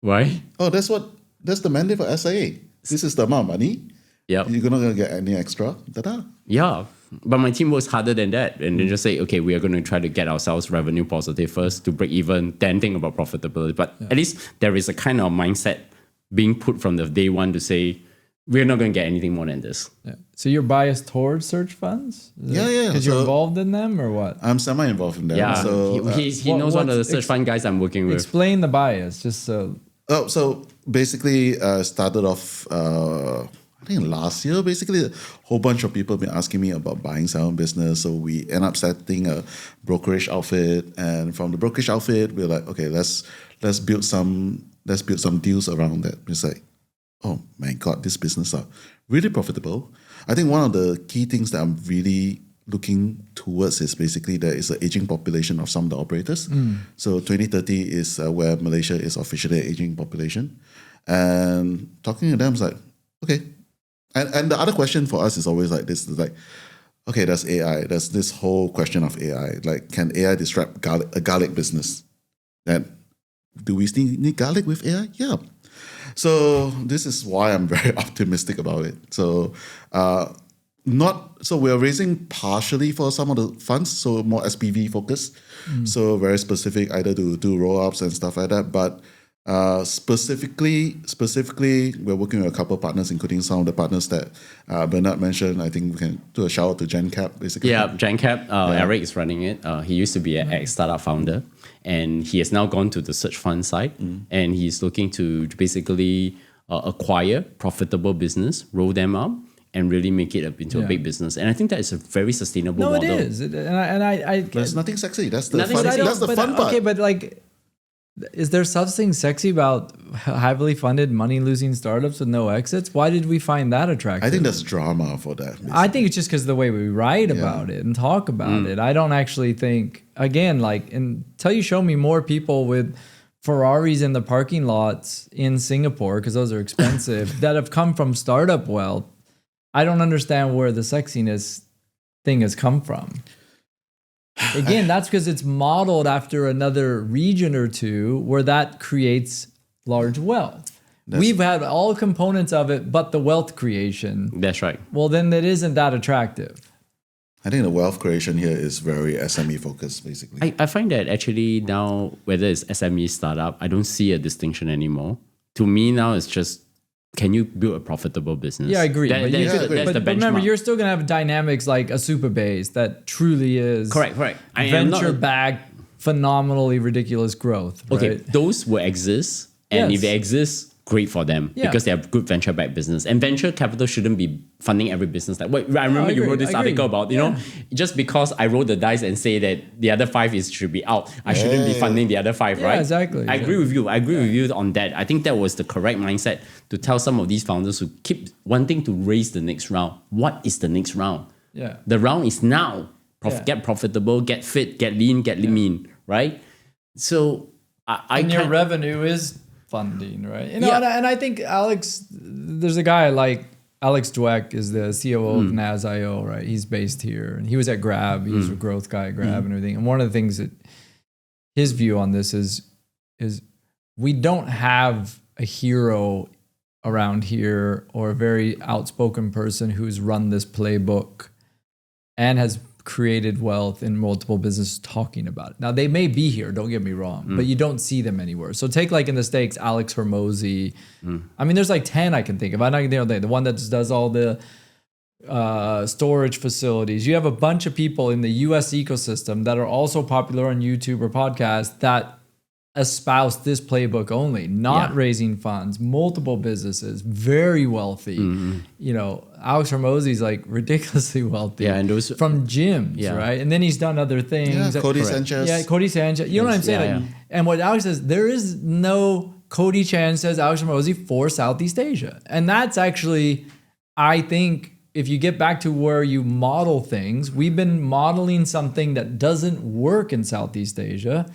S2: Why?
S1: Oh, that's the mandate for SIA. This is the amount of money.
S2: Yeah.
S1: You're not going to get any extra. Ta-da.
S2: Yeah. But my team works harder than that. And then just say, okay, we are going to try to get ourselves revenue positive first to break even, then think about profitability. But at least there is a kind of mindset being put from the day one to say, we're not going to get anything more than this.
S3: Yeah. So you're biased towards search funds? Because you're involved in them or what?
S1: I'm semi-involved in them.
S2: Yeah,
S1: so,
S2: he knows one of the search fund guys I'm working with.
S3: Explain the bias, just so...
S1: Oh, so basically started off, I think last year, basically a whole bunch of people have been asking me about buying selling business. So we end up setting a brokerage outfit. And from the brokerage outfit, we're like, okay, let's build some deals around that. It's like, oh my God, this business are really profitable. I think one of the key things that I'm really looking towards is basically there is an aging population of some of the operators. So 2030 is where Malaysia is officially an aging population. And talking to them is like, okay. And the other question for us is always like this, is like, okay, there's AI. There's this whole question of AI. Like, can AI disrupt a garlic business? And do we still need garlic with AI? Yeah. So this is why I'm very optimistic about it. So we're raising partially for some of the funds, so more SPV focused. So very specific, either to do roll-ups and stuff like that. But specifically, we're working with a couple of partners, including some of the partners that Bernard mentioned. I think we can do a shout out to GenCap, basically.
S2: Yeah, GenCap, Eric is running it. He used to be an ex-startup founder, and he has now gone to the search fund side, and he's looking to basically acquire profitable business, roll them up, and really make it into a big business. And I think that is a very sustainable model.
S3: No, it is.
S1: There's nothing sexy. That's the
S2: Nothing
S1: fun,
S2: sexy.
S1: that's the fun part.
S3: Okay, but like, is there something sexy about heavily funded money-losing startups with no exits? Why did we find that attractive?
S1: I think there's drama for that. Basically.
S3: I think it's just because the way we write about it and talk about it. I don't actually think, again, like, until you show me more people with Ferraris in the parking lots in Singapore, because those are expensive, that have come from startup wealth, I don't understand where the sexiness thing has come from. Again, that's because it's modeled after another region or two where that creates large wealth. We've had all components of it, but the wealth creation.
S2: That's right.
S3: Well, then it isn't that attractive.
S1: I think the wealth creation here is very SME focused, basically.
S2: I find that actually now, whether it's SME startup, I don't see a distinction anymore. To me now, it's just, can you build a profitable business?
S3: Yeah, I agree.
S2: That's the
S3: But remember,
S2: benchmark.
S3: you're still going to have dynamics like a Supabase that truly is
S2: Correct. I am not
S3: venture-backed, phenomenally ridiculous growth. Right?
S2: Okay, those will exist, and if they exist, great for them because they have good venture-backed business. And venture capital shouldn't be funding every business. Like, I remember you wrote this article about, you know, just because I roll the dice and say that the other five should be out, I shouldn't be funding the other five, right?
S3: Exactly.
S2: I agree with you. I agree with you on that. I think that was the correct mindset to tell some of these founders who keep wanting to raise the next round. What is the next round?
S3: Yeah.
S2: The round is now. Get profitable, get fit, get lean, get mean, right? So
S3: And your revenue is funding, right? You know, and I think there's a guy like Alex Dweck is the COO of NAS.io, right? He's based here, and he was at Grab. He was a growth guy at Grab and everything. And one of the things that his view on this is we don't have a hero around here or a very outspoken person who's run this playbook and has created wealth in multiple businesses talking about it. Now, they may be here, don't get me wrong, but you don't see them anywhere. So take like in the States, Alex Hormozy. I mean, there's like 10 I can think of. I know the one that just does all the storage facilities. You have a bunch of people in the US ecosystem that are also popular on YouTube or podcasts that espouse this playbook only, not raising funds, multiple businesses, very wealthy. You know, Alex Hormozy is like ridiculously wealthy.
S2: Yeah, and those
S3: from gyms, right? And then he's done other things.
S1: Yeah, Cody Sanchez.
S3: Yeah, Cody Sanchez. You know what I'm saying? Like, and what Alex says, there is no Cody Chan says Alex Hormozy for Southeast Asia. And that's actually, I think, if you get back to where you model things, we've been modeling something that doesn't work in Southeast Asia,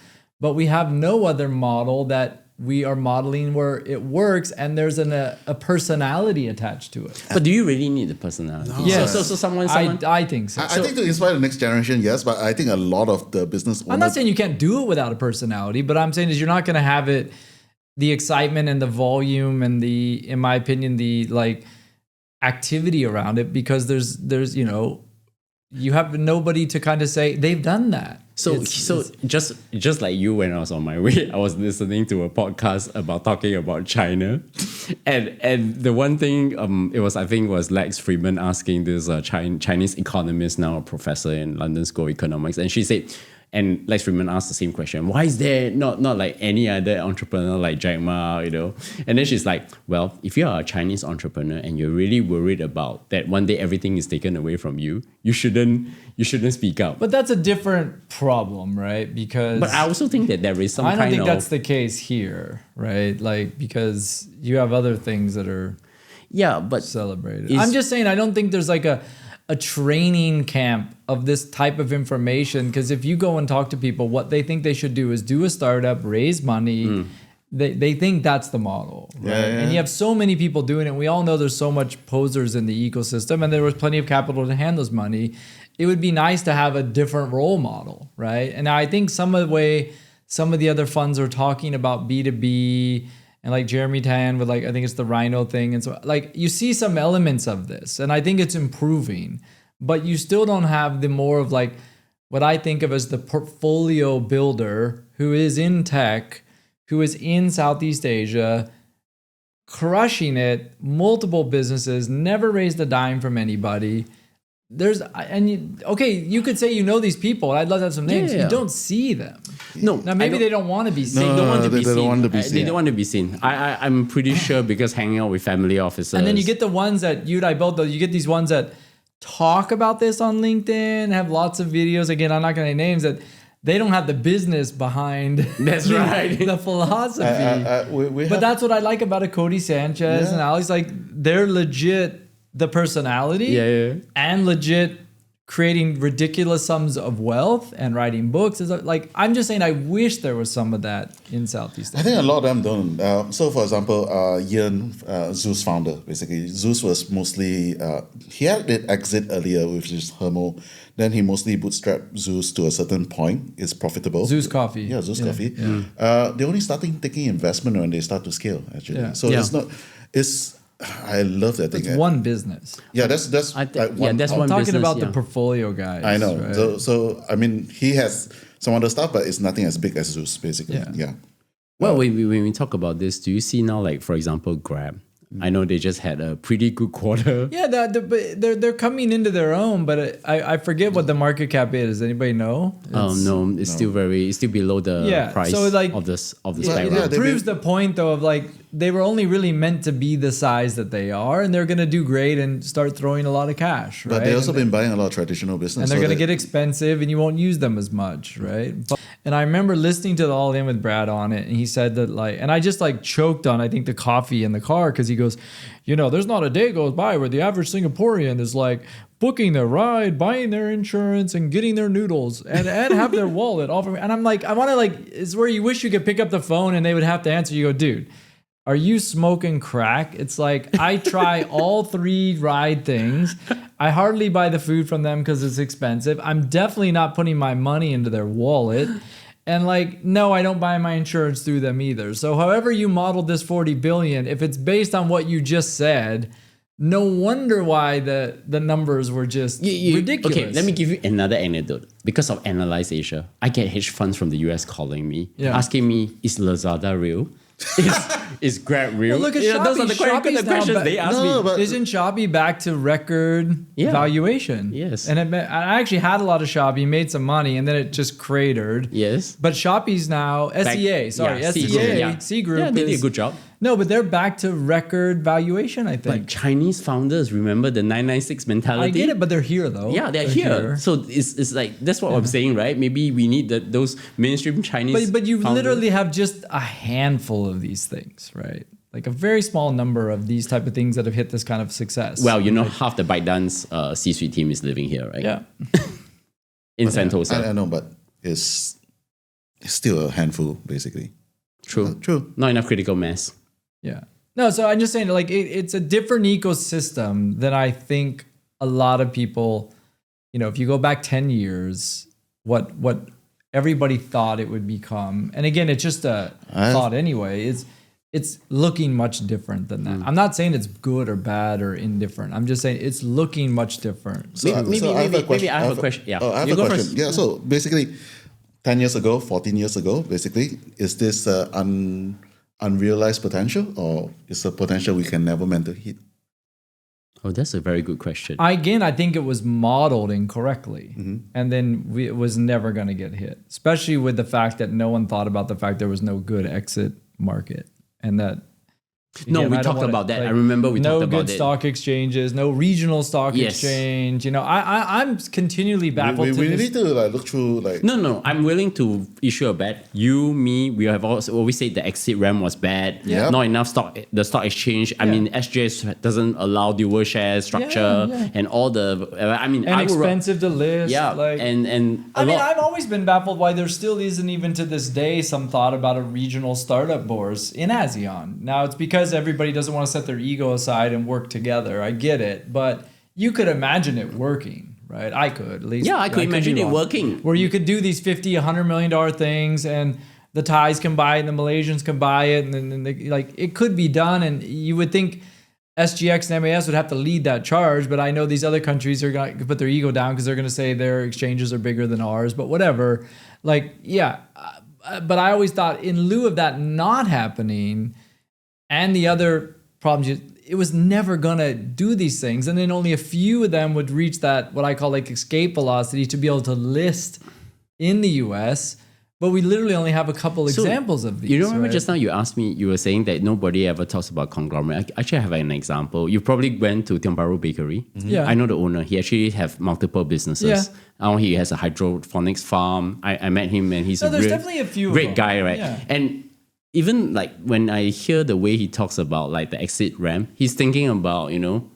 S3: but we have no other model that we are modeling where it works and there's a personality attached to it.
S2: But do you really need the personality?
S1: No.
S3: Yes.
S2: So someone
S3: I think so.
S1: I think to inspire the next generation, yes, but I think a lot of the business owners...
S3: I'm not saying you can't do it without a personality, but I'm saying is you're not going to have it, the excitement and the volume and the, in my opinion, the like activity around it, because there's you know, you have nobody to kind of say they've done that.
S2: So just like you, when I was on my way, I was listening to a podcast about talking about China, and the one thing I think it was Lex Friedman asking this Chinese economist, now a professor in London School of Economics, and she said And Lex Friedman asked the same question. Why is there not like any other entrepreneur like Jack Ma, And then she's like, well, if you are a Chinese entrepreneur and you're really worried about that one day everything is taken away from you, you shouldn't speak up.
S3: But that's a different problem, right? Because
S2: But I also think that there is some
S3: I don't
S2: kind
S3: think
S2: of...
S3: that's the case here, right? Like, because you have other things that are celebrated. I'm just saying, I don't think there's like a training camp of this type of information, because if you go and talk to people, what they think they should do is do a startup, raise money. They think that's the model, right? And you have so many people doing it. We all know there's so much posers in the ecosystem, and there was plenty of capital to hand this money. It would be nice to have a different role model, right? And I think some of the other funds are talking about B2B, and like Jeremy Tan with like, I think it's the Rhino thing. And so like you see some elements of this, and I think it's improving, but you still don't have the more of like what I think of as the portfolio builder who is in tech, who is in Southeast Asia, crushing it, multiple businesses, never raised a dime from anybody. You could say you know these people. I'd love to have some names. You don't see them.
S2: No.
S3: Now maybe they don't want to be seen.
S2: They don't want to be seen.
S1: They
S2: don't want to be seen. I'm pretty sure because hanging out with family officers.
S3: And then you get the ones that you and I both know. You get these ones that talk about this on LinkedIn, have lots of videos. Again, I'm not going to name names that they don't have the business behind.
S2: That's right.
S3: The philosophy. But that's what I like about a Cody Sanchez and Alex. Like they're legit. The personality and legit creating ridiculous sums of wealth and writing books. Is like, I'm just saying, I wish there was some of that in Southeast Asia.
S1: I think a lot of them don't. So, for example, Ian, Zeus founder, basically, Zeus was mostly, he had an exit earlier with his Hermo. Then he mostly bootstrapped Zeus to a certain point. It's profitable.
S3: Zeus Coffee.
S1: Yeah, Zeus Coffee. Yeah. They only starting taking investment when they start to scale, actually.
S3: Yeah.
S1: So I love that thing.
S3: It's one business.
S1: Yeah, that's
S2: one
S3: I'm
S2: business,
S3: talking about the portfolio guys.
S1: I know.
S3: Right?
S1: So I mean, he has some other stuff, but it's nothing as big as Zeus, basically. Yeah.
S2: Well, when we talk about this, do you see now, like for example, Grab? I know they just had a pretty good quarter.
S3: Yeah, they're coming into their own, but I forget what the market cap is. Does anybody know?
S2: It's still below the price of the spectrum.
S3: It proves the point though of like they were only really meant to be the size that they are, and they're gonna do great and start throwing a lot of cash. Right?
S1: But they also been buying a lot of traditional business,
S3: and they're gonna get expensive, and you won't use them as much, right? And I remember listening to the All In with Brad on it, and he said that like, and I just like choked on I think the coffee in the car because he goes, there's not a day goes by where the average Singaporean is like booking their ride, buying their insurance, and getting their noodles, and have their wallet all from. And I'm like, I want to like, it's where you wish you could pick up the phone and they would have to answer. You go, dude, are you smoking crack? It's like I try all 3 ride things. I hardly buy the food from them because it's expensive. I'm definitely not putting my money into their wallet. And like, no, I don't buy my insurance through them either. So however you modeled this 40 billion, if it's based on what you just said, no wonder why the numbers were just ridiculous.
S2: Okay, let me give you another anecdote. Because of Analyse Asia, I get hedge funds from the US calling me, asking me, is Lazada real? Is Grab real?
S3: Well, look at Shopee.
S2: Those are the questions they ask me.
S3: Isn't Shopee back to record valuation?
S2: Yes.
S3: And I actually had a lot of Shopee, made some money, and then it just cratered.
S2: Yes.
S3: But Shopee's now SEA. C Group.
S2: Yeah, they did a good job.
S3: No, but they're back to record valuation, I think.
S2: But Chinese founders remember the 996 mentality.
S3: I get it, but they're here though.
S2: Yeah, they're here. So it's like, that's what I'm saying, right? Maybe we need those mainstream Chinese
S3: But you
S2: founders.
S3: literally have just a handful of these things, right? Like a very small number of these type of things that have hit this kind of success.
S2: Well, half the ByteDance C-suite team is living here, right?
S3: Yeah.
S2: In Sentosa.
S1: I know, but it's still a handful, basically.
S2: True. Not enough critical mass.
S3: Yeah. No, so I'm just saying, like, it's a different ecosystem than I think a lot of people, if you go back 10 years, what everybody thought it would become. And again, it's just a thought anyway. It's looking much different than that. I'm not saying it's good or bad or indifferent. I'm just saying it's looking much different.
S2: Maybe I have a question. Yeah.
S1: I have a question. Yeah, so basically, 10 years ago, 14 years ago, basically, is this unrealized potential, or is a potential we can never meant to hit?
S2: Oh, that's a very good question.
S3: I think it was modeled incorrectly, and then it was never going to get hit. Especially with the fact that no one thought about the fact there was no good exit market, and that.
S2: No, we talked about that. I remember we talked about it.
S3: No good stock exchanges, no regional stock exchange. You know, I'm continually baffled.
S1: We need to like look through like.
S2: No. I'm willing to issue a bet. You, me, we have always said the exit RAM was bad.
S1: Yeah.
S2: Not enough stock. The stock exchange. I mean, SGS doesn't allow dual share structure and all the. I mean,
S3: and expensive to list.
S2: Yeah,
S3: like,
S2: and
S3: I've always been baffled why there still isn't even to this day some thought about a regional startup bourse in ASEAN. Now it's because everybody doesn't want to set their ego aside and work together. I get it, but you could imagine it working, right? I could at least.
S2: Yeah, I could imagine it working.
S3: Where you could do these $50, $100 million things, and the Thais can buy it, and the Malaysians can buy it, and then like it could be done. And you would think SGX and MAS would have to lead that charge, but I know these other countries are going to put their ego down because they're going to say their exchanges are bigger than ours. But whatever, like but I always thought in lieu of that not happening. And the other problems, it was never going to do these things. And then only a few of them would reach that, what I call like escape velocity, to be able to list in the US. But we literally only have a couple examples of these.
S2: You remember just now you asked me, you were saying that nobody ever talks about conglomerate. I actually have an example. You probably went to Tiong Bahru Bakery.
S3: Yeah.
S2: I know the owner. He actually have multiple businesses.
S3: Yeah.
S2: Now he has a hydroponics farm. I met him and he's
S3: there's definitely a few
S2: great guy, right?
S3: Yeah.
S2: And even like when I hear the way he talks about like the exit RAM, he's thinking about, thinking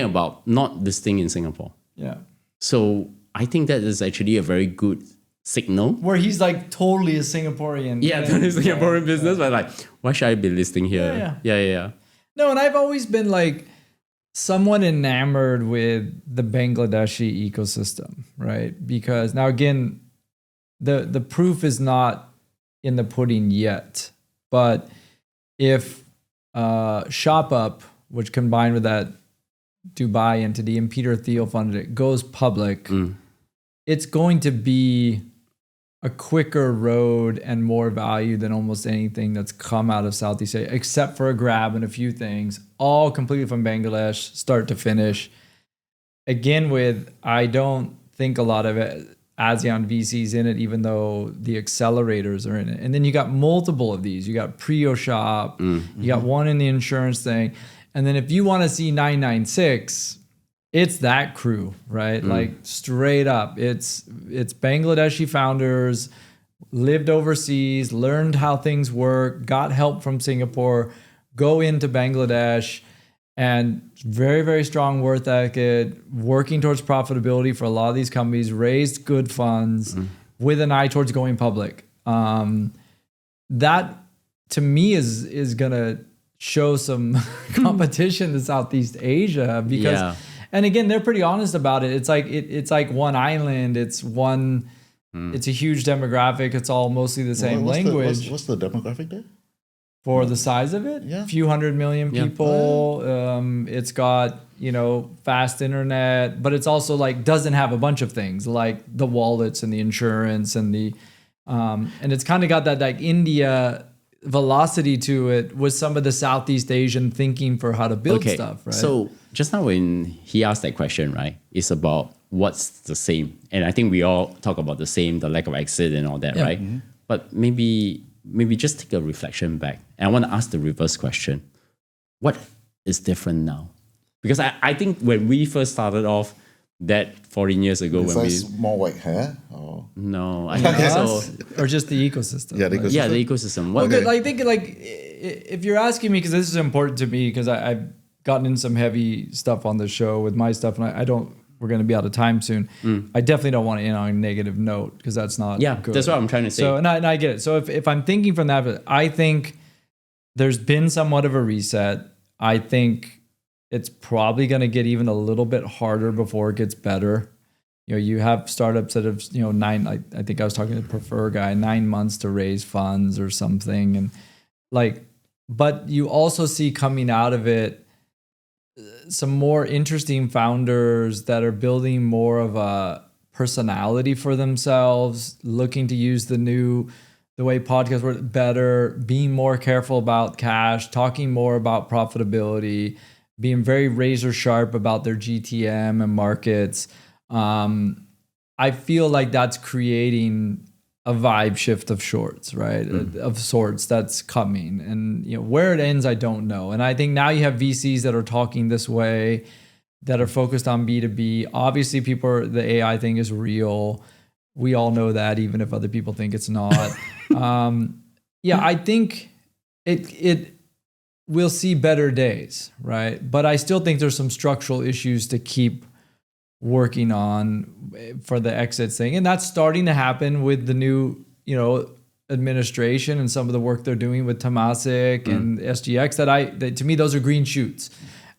S2: about not listing in Singapore.
S3: Yeah.
S2: So I think that is actually a very good signal.
S3: Where he's like totally a Singaporean.
S2: Yeah, totally Singaporean business, but like, why should I be listing here? Yeah.
S3: No, and I've always been like somewhat enamored with the Bangladeshi ecosystem, right? Because now again, the proof is not in the pudding yet, but if ShopUp, which combined with that Dubai entity and Peter Thiel funded it, goes public, it's going to be a quicker road and more value than almost anything that's come out of Southeast Asia, except for a Grab and a few things, all completely from Bangladesh, start to finish. Again, I don't think a lot of it, ASEAN VCs in it, even though the accelerators are in it. And then you got multiple of these. You got Prio Shop, you got one in the insurance thing. And then if you want to see 996, it's that crew, right? Like straight up. It's Bangladeshi founders, lived overseas, learned how things work, got help from Singapore, go into Bangladesh, and very, very strong work ethic, working towards profitability for a lot of these companies, raised good funds with an eye towards going public. That to me is gonna show some competition to Southeast Asia because, and again, they're pretty honest about it. It's like one island. It's one. It's a huge demographic. It's all mostly the same language.
S1: What's the demographic there?
S3: For the size of it, a few 100 million people. It's got, fast internet, but it's also like doesn't have a bunch of things like the wallets and the insurance and and it's kind of got that like India velocity to it with some of the Southeast Asian thinking for how to build stuff, right?
S2: So just now when he asked that question, right, it's about what's the same. And I think we all talk about the lack of exit and all that, right? But maybe just take a reflection back. And I want to ask the reverse question. What is different now? Because I think when we first started off that 14 years ago,
S1: more white hair? Or?
S2: No, I think so.
S3: Or just the ecosystem.
S1: Yeah, the ecosystem.
S2: Yeah, the ecosystem.
S3: Well, I think if you're asking me, because this is important to me, because I've gotten in some heavy stuff on the show with my stuff, and we're going to be out of time soon. I definitely don't want to end on a negative note because that's not good.
S2: That's what I'm trying to say.
S3: So, and I get it. So if I'm thinking from that, I think there's been somewhat of a reset. I think it's probably going to get even a little bit harder before it gets better. You have startups that have, I think I was talking to the Prefer guy, 9 months to raise funds or something. And but you also see coming out of it, some more interesting founders that are building more of a personality for themselves, looking to use the way podcasts work better, being more careful about cash, talking more about profitability, being very razor sharp about their GTM and markets. I feel like that's creating a vibe shift of shorts, right? Of sorts that's coming. And where it ends, I don't know. And I think now you have VCs that are talking this way, that are focused on B2B. Obviously, the AI thing is real. We all know that, even if other people think it's not. I think it we'll see better days, right? But I still think there's some structural issues to keep working on for the exit thing. And that's starting to happen with the new, administration and some of the work they're doing with Temasek and SGX that to me, those are green shoots.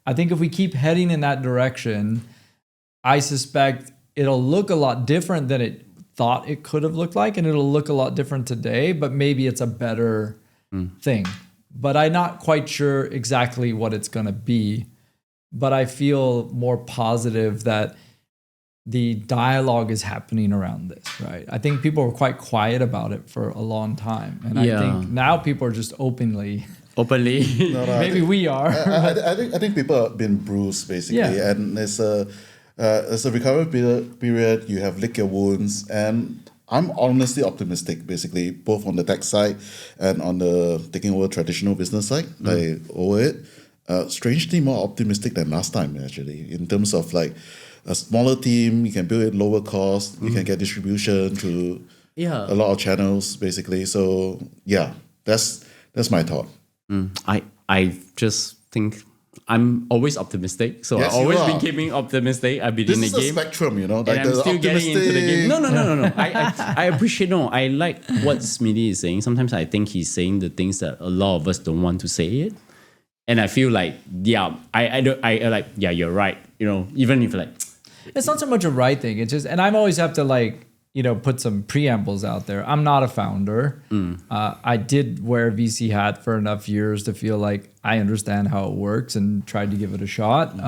S3: I think if we keep heading in that direction, I suspect it'll look a lot different than it thought it could have looked like, and it'll look a lot different today, but maybe it's a better thing. But I'm not quite sure exactly what it's going to be. But I feel more positive that the dialogue is happening around this, right? I think people were quite quiet about it for a long time. And I think now people are just openly. Maybe we are.
S1: I think people have been bruised, basically. Yeah. And it's a recovery period. You have licked your wounds. And I'm honestly optimistic, basically, both on the tech side and on the taking over traditional business side, like over it. Strangely more optimistic than last time, actually, in terms of like a smaller team, you can build it lower cost, you can get distribution through a lot of channels, basically. So yeah, that's my thought.
S2: I just think I'm always optimistic, so
S1: Yes,
S2: I've always
S1: you
S2: been
S1: are.
S2: keeping optimistic. I've been
S1: This
S2: in the
S1: is a
S2: game.
S1: spectrum, like
S2: And I'm
S1: the
S2: still getting into the game.
S1: optimistic.
S2: No. I appreciate. No, I like what Smithy is saying. Sometimes I think he's saying the things that a lot of us don't want to say it, and I feel like you're right. Even if like
S3: It's not so much a right thing. It's just, and I always have to put some preambles out there. I'm not a founder. I did wear a VC hat for enough years to feel like I understand how it works and tried to give it a shot.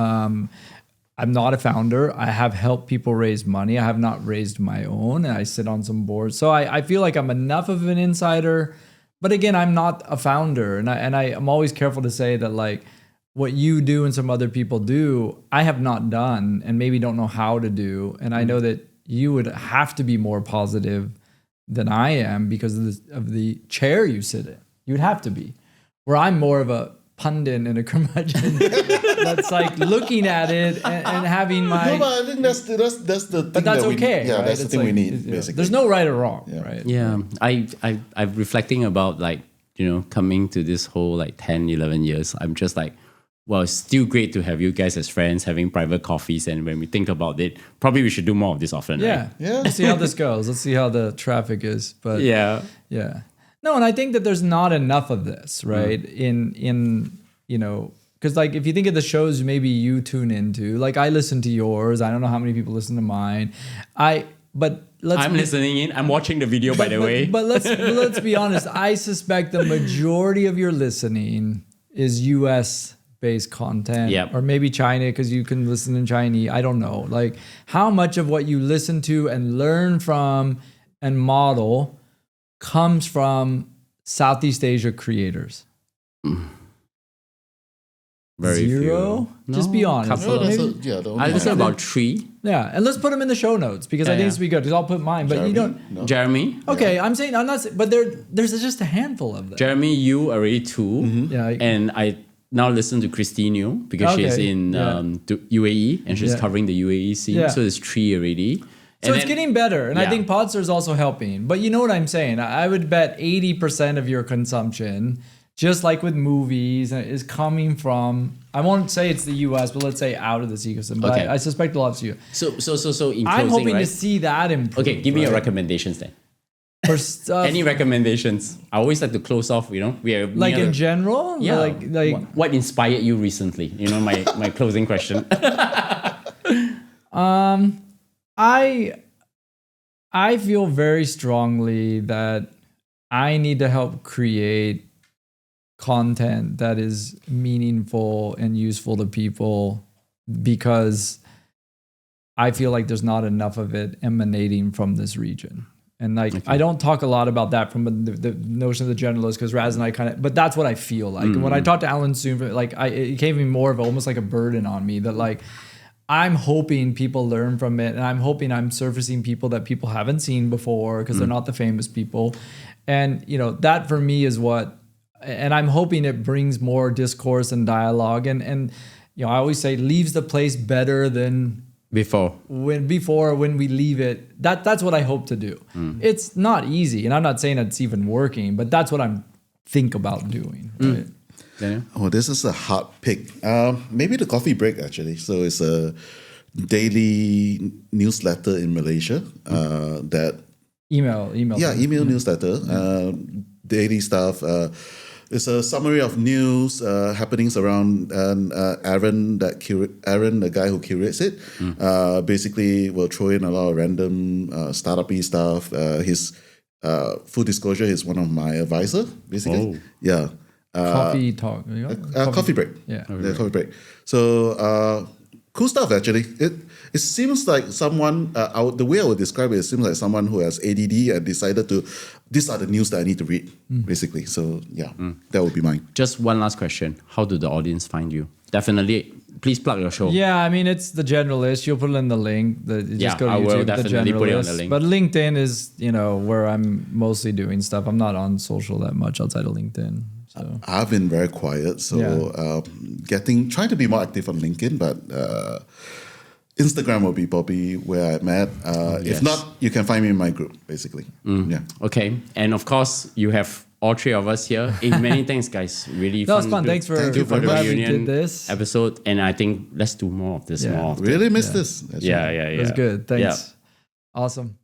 S3: I'm not a founder. I have helped people raise money. I have not raised my own, and I sit on some boards. So I feel like I'm enough of an insider. But again, I'm not a founder, and I'm always careful to say that what you do and some other people do, I have not done and maybe don't know how to do. And I know that you would have to be more positive than I am because of the chair you sit in. You would have to be. Where I'm more of a pundit and a curmudgeon that's looking at it and having my...
S1: No, but I think that's the thing.
S3: But that's okay.
S1: Yeah,
S3: right?
S1: that's the thing we need, basically.
S3: There's no right or wrong, right?
S2: Yeah, I'm reflecting about coming to this whole 10, 11 years. I'm just well, it's still great to have you guys as friends, having private coffees. And when we think about it, probably we should do more of this often.
S3: Yeah.
S2: Right?
S1: Yeah.
S3: Let's see how this goes. Let's see how the traffic is. But
S2: yeah.
S3: No, and I think that there's not enough of this, right? Because if you think of the shows maybe you tune into, I listen to yours. I don't know how many people listen to mine. I'm
S2: listening in. I'm watching the video, by the way.
S3: But let's be honest. I suspect the majority of your listening is US-based content, or maybe China because you can listen in Chinese. I don't know. How much of what you listen to and learn from and model comes from Southeast Asia creators?
S2: Very
S3: Zero?
S2: few.
S3: Just be honest.
S1: No,
S3: Maybe-
S2: I listen about 3.
S3: Yeah, and let's put them in the show notes because I think it's be good. Because I'll put mine, but
S1: Jeremy?
S3: you don't.
S1: No.
S2: Jeremy.
S3: Okay, I'm not. But there's just a handful of them.
S2: Jeremy, you already 2.
S3: Yeah,
S2: And I now listen to Christine because she's in UAE and she's covering the UAE scene.
S3: Yeah.
S2: So there's 3 already.
S3: So it's getting better, and I think Podster is also helping. But you know what I'm saying? I would bet 80% of your consumption, just like with movies, is coming from, I won't say it's the US, but let's say out of this ecosystem. But I suspect a lot of you.
S2: So in closing,
S3: I'm hoping
S2: right?
S3: to see that improve.
S2: Okay, give me your recommendations then.
S3: For stuff,
S2: Any recommendations? I always like to close off, we are
S3: in general?
S2: Yeah.
S3: Like
S2: what inspired you recently? My closing question.
S3: I feel very strongly that I need to help create content that is meaningful and useful to people because I feel like there's not enough of it emanating from this region. And like, I don't talk a lot about that from the notion of the generalist, because Raz and I but that's what I feel like. And when I talked to Alan soon, like it gave me more of almost like a burden on me that like, I'm hoping people learn from it, and I'm hoping I'm surfacing people that people haven't seen before because they're not the famous people. And, you know, that for me is what, and I'm hoping it brings more discourse and dialogue. And you know, I always say leaves the place better than when we leave it. That's what I hope to do. It's not easy, and I'm not saying it's even working, but that's what I'm think about doing. Right?
S2: Daniel?
S1: Oh, this is a hard pick. Maybe the coffee break, actually. So it's a daily newsletter in Malaysia that...
S3: Email.
S1: Yeah, email newsletter, daily stuff. It's a summary of news, happenings around, and Aaron, the guy who curates it, basically will throw in a lot of random startup-y stuff. His full disclosure, he's one of my advisor, basically. Yeah.
S3: Coffee talk.
S1: Coffee break.
S3: Yeah.
S1: Coffee break. So cool stuff, actually. It seems like someone, the way I would describe it seems like someone who has ADD and decided these are the news that I need to read, basically. So yeah, that would be mine.
S2: Just one last question. How do the audience find you? Definitely, please plug your show.
S3: Yeah, I mean, it's the Generalist. You'll put it in the link. Just go to
S2: I
S3: YouTube,
S2: will definitely
S3: the
S2: put it on
S3: Generalist.
S2: the link.
S3: But LinkedIn is, you know, where I'm mostly doing stuff. I'm not on social that much outside of LinkedIn. So
S1: I've been very quiet, so trying to be more active on LinkedIn, but Instagram will be probably where I'm at. If not, you can find me in my group, basically. Yeah.
S2: Okay, and of course you have all three of us here. Many thanks, guys. Really
S3: that was fun. Thanks for
S1: Thank you
S2: for the
S1: very much.
S2: reunion
S3: did this
S2: episode, and I think let's do more of this.
S3: Yeah.
S2: More often.
S1: Really missed this.
S2: Yeah.
S3: It was good. Thanks.
S2: Yeah.
S3: Awesome.